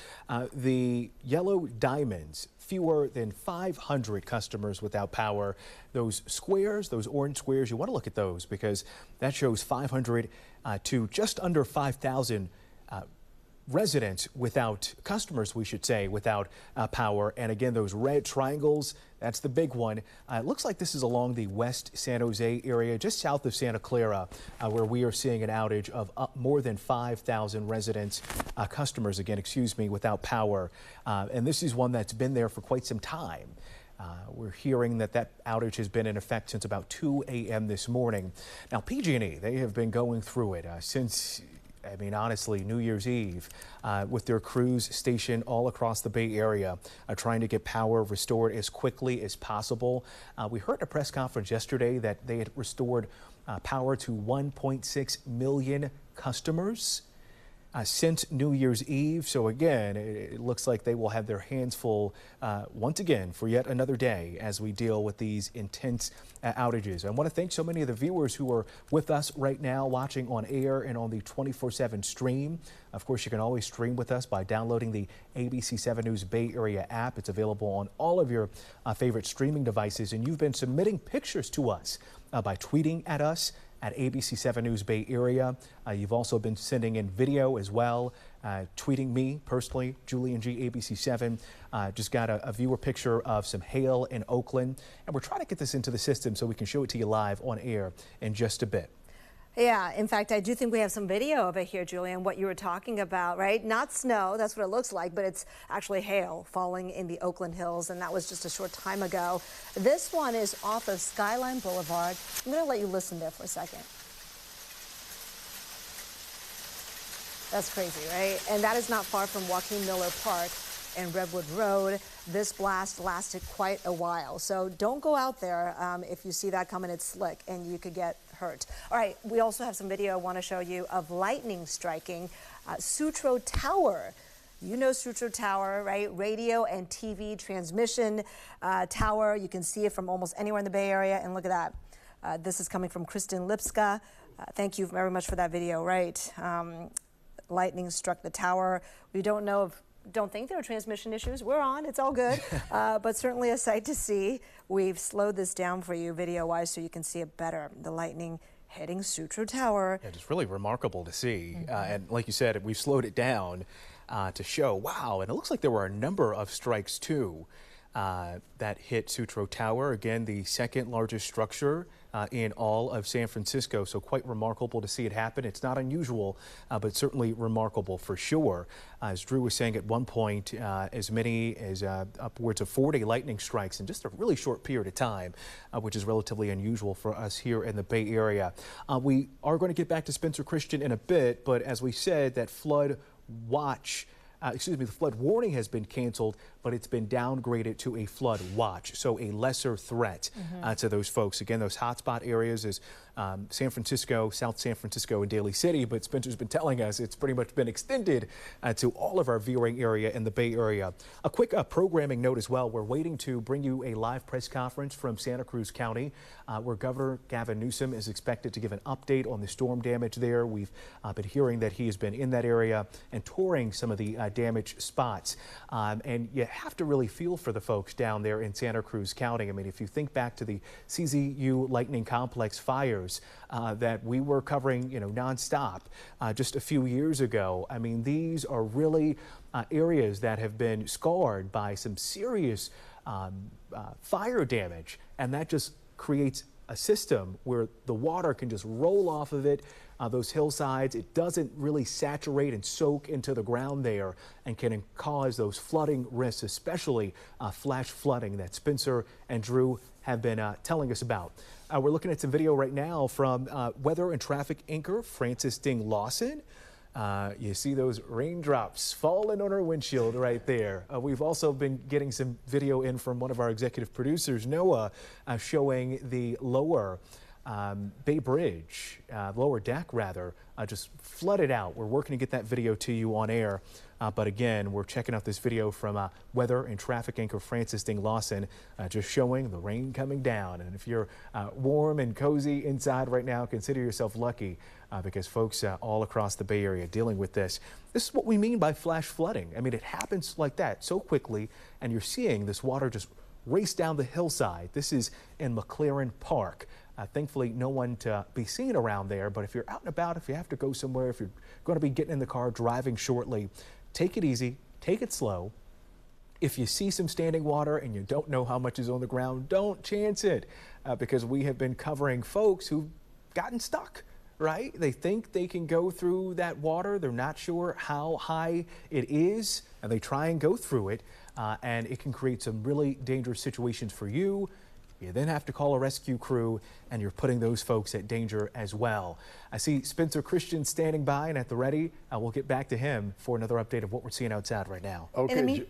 Speaker 2: The yellow diamonds, fewer than 500 customers without power. Those squares, those orange squares, you want to look at those because that shows 500 to just under 5,000 residents without, customers we should say, without power. And again, those red triangles, that's the big one. It looks like this is along the West San Jose area, just south of Santa Clara, where we are seeing an outage of more than 5,000 residents, customers again, excuse me, without power. And this is one that's been there for quite some time. We're hearing that outage has been in effect since about 2 a.m. this morning. Now, PG&E, they have been going through it since, I mean, honestly, New Year's Eve, with their crews stationed all across the Bay Area, trying to get power restored as quickly as possible. We heard at a press conference yesterday that they had restored power to 1.6 million customers since New Year's Eve. So again, it looks like they will have their hands full once again for yet another day as we deal with these intense outages. I want to thank so many of the viewers who are with us right now, watching on air and on the 24/7 stream. Of course, you can always stream with us by downloading the ABC7 News Bay Area app. It's available on all of your favorite streaming devices, and you've been submitting pictures to us by tweeting at us at ABC7 News Bay Area. You've also been sending in video as well, tweeting me personally, Julian G, ABC7. Just got a viewer picture of some hail in Oakland, and we're trying to get this into the system so we can show it to you live on air in just a bit.
Speaker 3: Yeah, in fact, I do think we have some video of it here, Julian, what you were talking about, right? Not snow, that's what it looks like, but it's actually hail falling in the Oakland Hills, and that was just a short time ago. This one is off of Skyline Boulevard. I'm going to let you listen there for a second. That's crazy, right? And that is not far from Joaquin Miller Park and Redwood Road. This blast lasted quite a while, so don't go out there if you see that coming. It's slick and you could get hurt. All right, we also have some video I want to show you of lightning striking Sutro Tower. You know Sutro Tower, right? Radio and TV transmission tower. You can see it from almost anywhere in the Bay Area, and look at that. This is coming from Kristen Lipska. Thank you very much for that video, right? Lightning struck the tower. We don't think there are transmission issues. We're on, it's all good, but certainly a sight to see. We've slowed this down for you video-wise so you can see it better. The lightning hitting Sutro Tower.
Speaker 2: Yeah, just really remarkable to see. And like you said, we've slowed it down to show, wow, and it looks like there were a number of strikes too that hit Sutro Tower. Again, the second largest structure in all of San Francisco, so quite remarkable to see it happen. It's not unusual, but certainly remarkable for sure. As Drew was saying, at one point, as many as upwards of 40 lightning strikes in just a really short period of time, which is relatively unusual for us here in the Bay Area. We are going to get back to Spencer Christian in a bit, but as we said, that flood watch, the flood warning has been canceled, but it's been downgraded to a flood watch, so a lesser threat to those folks. Again, those hotspot areas is San Francisco, South San Francisco, and Daly City, but Spencer's been telling us it's pretty much been extended to all of our viewing area in the Bay Area. A quick programming note as well. We're waiting to bring you a live press conference from Santa Cruz County, where Governor Gavin Newsom is expected to give an update on the storm damage there. We've been hearing that he has been in that area and touring some of the damaged spots. And you have to really feel for the folks down there in Santa Cruz County. I mean, if you think back to the CZU Lightning Complex fires that we were covering, nonstop just a few years ago. I mean, these are really areas that have been scarred by some serious fire damage, and that just creates a system where the water can just roll off of it, those hillsides. It doesn't really saturate and soak into the ground there and can cause those flooding risks, especially flash flooding that Spencer and Drew have been telling us about. We're looking at some video right now from weather and traffic anchor Francis Ding Lawson. You see those raindrops falling on our windshield right there. We've also been getting some video in from one of our executive producers, Noah, showing the lower Bay Bridge, lower deck rather, just flooded out. We're working to get that video to you on air. But again, we're checking out this video from weather and traffic anchor Francis Ding Lawson, just showing the rain coming down. And if you're warm and cozy inside right now, consider yourself lucky because folks all across the Bay Area dealing with this. This is what we mean by flash flooding. I mean, it happens like that so quickly, and you're seeing this water just race down the hillside. This is in McLaren Park. Thankfully, no one to be seen around there, but if you're out and about, if you have to go somewhere, if you're going to be getting in the car, driving shortly, take it easy, take it slow. If you see some standing water and you don't know how much is on the ground, don't chance it because we have been covering folks who've gotten stuck right? They think they can go through that water. They're not sure how high it is, and they try and go through it, and it can create some really dangerous situations for you. You then have to call a rescue crew, and you're putting those folks at danger as well. I see Spencer Christian standing by and at the ready. We'll get back to him for another update of what we're seeing outside right now.
Speaker 4: Okay.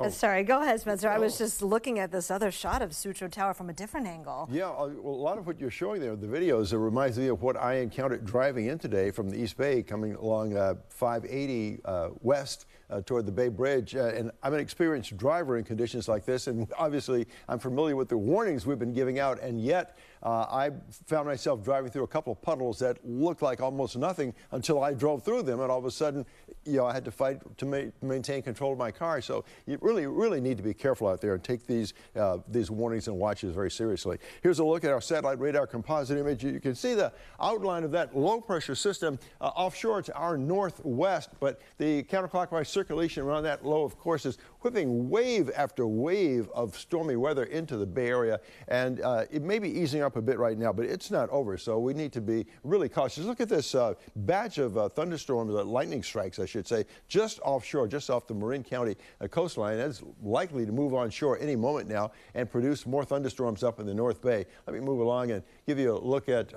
Speaker 3: Sorry, go ahead, Spencer. I was just looking at this other shot of Sutro Tower from a different angle.
Speaker 4: Yeah, well, a lot of what you're showing there, the videos, it reminds me of what I encountered driving in today from the East Bay, coming along 580 west toward the Bay Bridge. And I'm an experienced driver in conditions like this, and obviously I'm familiar with the warnings we've been giving out, and yet I found myself driving through a couple of puddles that looked like almost nothing until I drove through them, and all of a sudden, I had to fight to maintain control of my car. So you really need to be careful out there and take these warnings and watches very seriously. Here's a look at our satellite radar composite image. You can see the outline of that low pressure system offshore to our northwest, but the counterclockwise circulation around that low, of course, is whipping wave after wave of stormy weather into the Bay Area, and it may be easing up a bit right now, but it's not over, so we need to be really cautious. Look at this batch of thunderstorms, lightning strikes, I should say, just offshore, just off the Marin County coastline. That's likely to move on shore any moment now and produce more thunderstorms up in the North Bay. Let me move along and give you a look at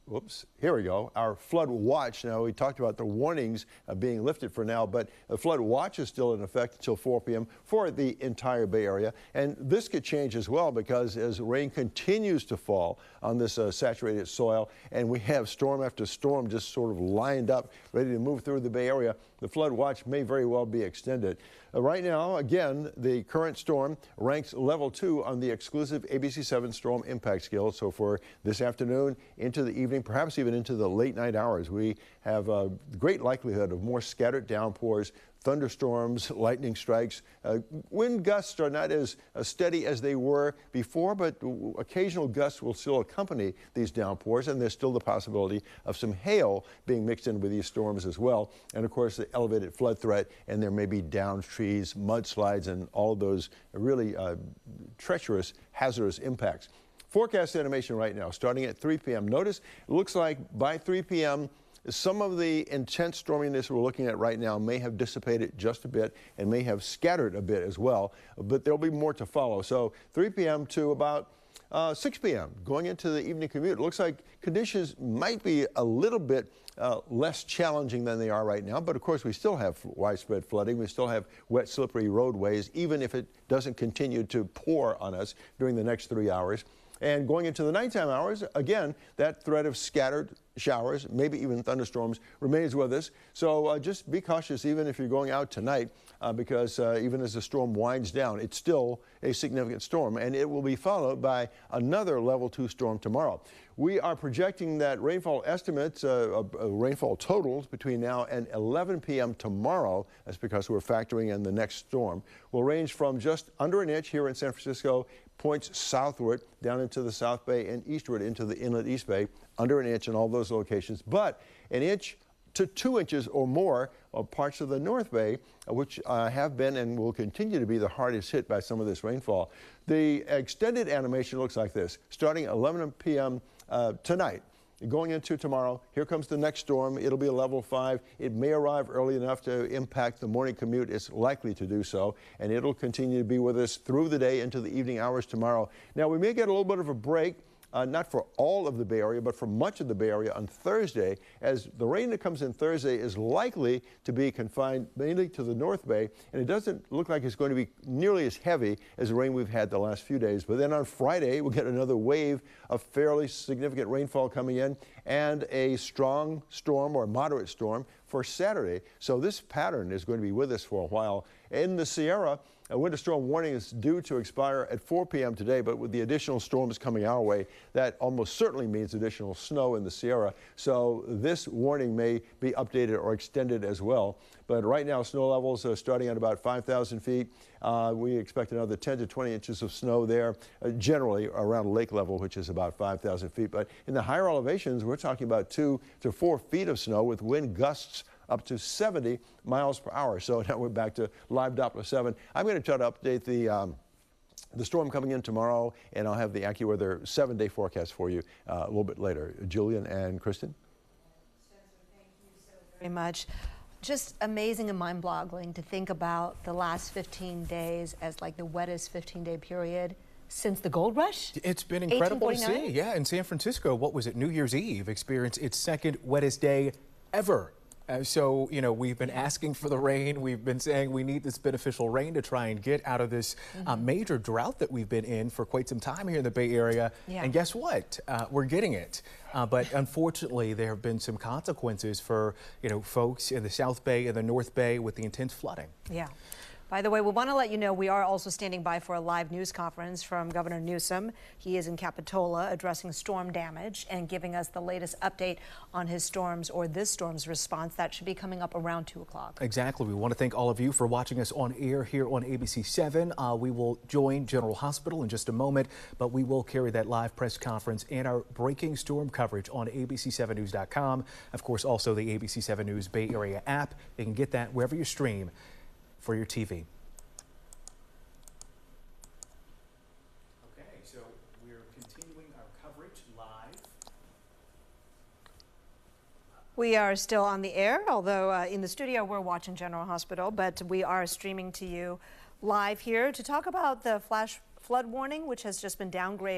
Speaker 4: whoops, here we go, our flood watch. Now, we talked about the warnings being lifted for now, but the flood watch is still in effect until 4 p.m. for the entire Bay Area. And this could change as well, because as rain continues to fall on this saturated soil, and we have storm after storm just sort of lined up, ready to move through the Bay Area, the flood watch may very well be extended. Right now, again, the current storm ranks level 2 on the exclusive ABC7 storm impact scale. So for this afternoon into the evening, perhaps even into the late night hours, we have a great likelihood of more scattered downpours, thunderstorms, lightning strikes. Wind gusts are not as steady as they were before, but occasional gusts will still accompany these downpours, and there's still the possibility of some hail being mixed in with these storms as well. And of course, the elevated flood threat, and there may be downed trees, mudslides, and all of those really treacherous, hazardous impacts. Forecast animation right now, starting at 3 p.m. Notice, it looks like by 3 p.m., some of the intense storminess we're looking at right now may have dissipated just a bit and may have scattered a bit as well, but there'll be more to follow. So 3 p.m. to about 6 p.m. going into the evening commute. It looks like conditions might be a little bit less challenging than they are right now, but of course we still have widespread flooding. We still have wet, slippery roadways, even if it doesn't continue to pour on us during the next 3 hours. And going into the nighttime hours, again, that threat of scattered showers, maybe even thunderstorms, remains with us. So just be cautious even if you're going out tonight, because even as the storm winds down, it's still a significant storm, and it will be followed by another level 2 storm tomorrow. We are projecting that rainfall estimates, rainfall totals between now and 11 p.m. tomorrow, that's because we're factoring in the next storm, will range from just under an inch here in San Francisco, points southward down into the South Bay and eastward into the Inlet East Bay, under an inch in all those locations, but an inch to 2 inches or more of parts of the North Bay, which have been and will continue to be the hardest hit by some of this rainfall. The extended animation looks like this, starting at 11 p.m. Tonight. Going into tomorrow, here comes the next storm. It'll be a level 5. It may arrive early enough to impact the morning commute. It's likely to do so, and it'll continue to be with us through the day into the evening hours tomorrow. Now, we may get a little bit of a break, not for all of the Bay Area, but for much of the Bay Area on Thursday, as the rain that comes in Thursday is likely to be confined mainly to the North Bay, and it doesn't look like it's going to be nearly as heavy as the rain we've had the last few days. But then on Friday, we'll get another wave of fairly significant rainfall coming in, and a strong storm or moderate storm for Saturday. So this pattern is going to be with us for a while. In the Sierra, a winter storm warning is due to expire at 4 p.m. today, but with the additional storms coming our way, that almost certainly means additional snow in the Sierra. So this warning may be updated or extended as well. But right now, snow levels are starting at about 5,000 feet. We expect another 10 to 20 inches of snow there, generally around lake level, which is about 5,000 feet. But in the higher elevations, we're talking about 2 to 4 feet of snow with wind gusts up to 70 miles per hour. So now we're back to live Doppler 7. I'm going to try to update the storm coming in tomorrow, and I'll have the AccuWeather 7-day forecast for you a little bit later. Julian and Kristen?
Speaker 3: Very much. Just amazing and mind-boggling to think about the last 15 days as like the wettest 15-day period since the gold rush.
Speaker 2: It's been incredible to see.
Speaker 3: 1849?
Speaker 2: Yeah, in San Francisco, what was it, New Year's Eve experienced its second wettest day ever. So, you know, we've been asking for the rain. We've been saying we need this beneficial rain to try and get out of this major drought that we've been in for quite some time here in the Bay Area.
Speaker 3: Yeah.
Speaker 2: And guess what? We're getting it. But unfortunately, there have been some consequences for, you know, folks in the South Bay and the North Bay with the intense flooding.
Speaker 3: Yeah. By the way, we want to let you know we are also standing by for a live news conference from Governor Newsom. He is in Capitola addressing storm damage and giving us the latest update on his storms or this storm's response. That should be coming up around 2 o'clock.
Speaker 2: Exactly. We want to thank all of you for watching us on air here on ABC7. We will join General Hospital in just a moment, but we will carry that live press conference and our breaking storm coverage on ABC7news.com. Of course, also the ABC7 News Bay Area app. You can get that wherever you stream for your TV. Okay, so we're continuing our coverage live.
Speaker 3: We are still on the air, although in the studio we're watching General Hospital, but we are streaming to you live here to talk about the flash flood warning, which has just been downgraded.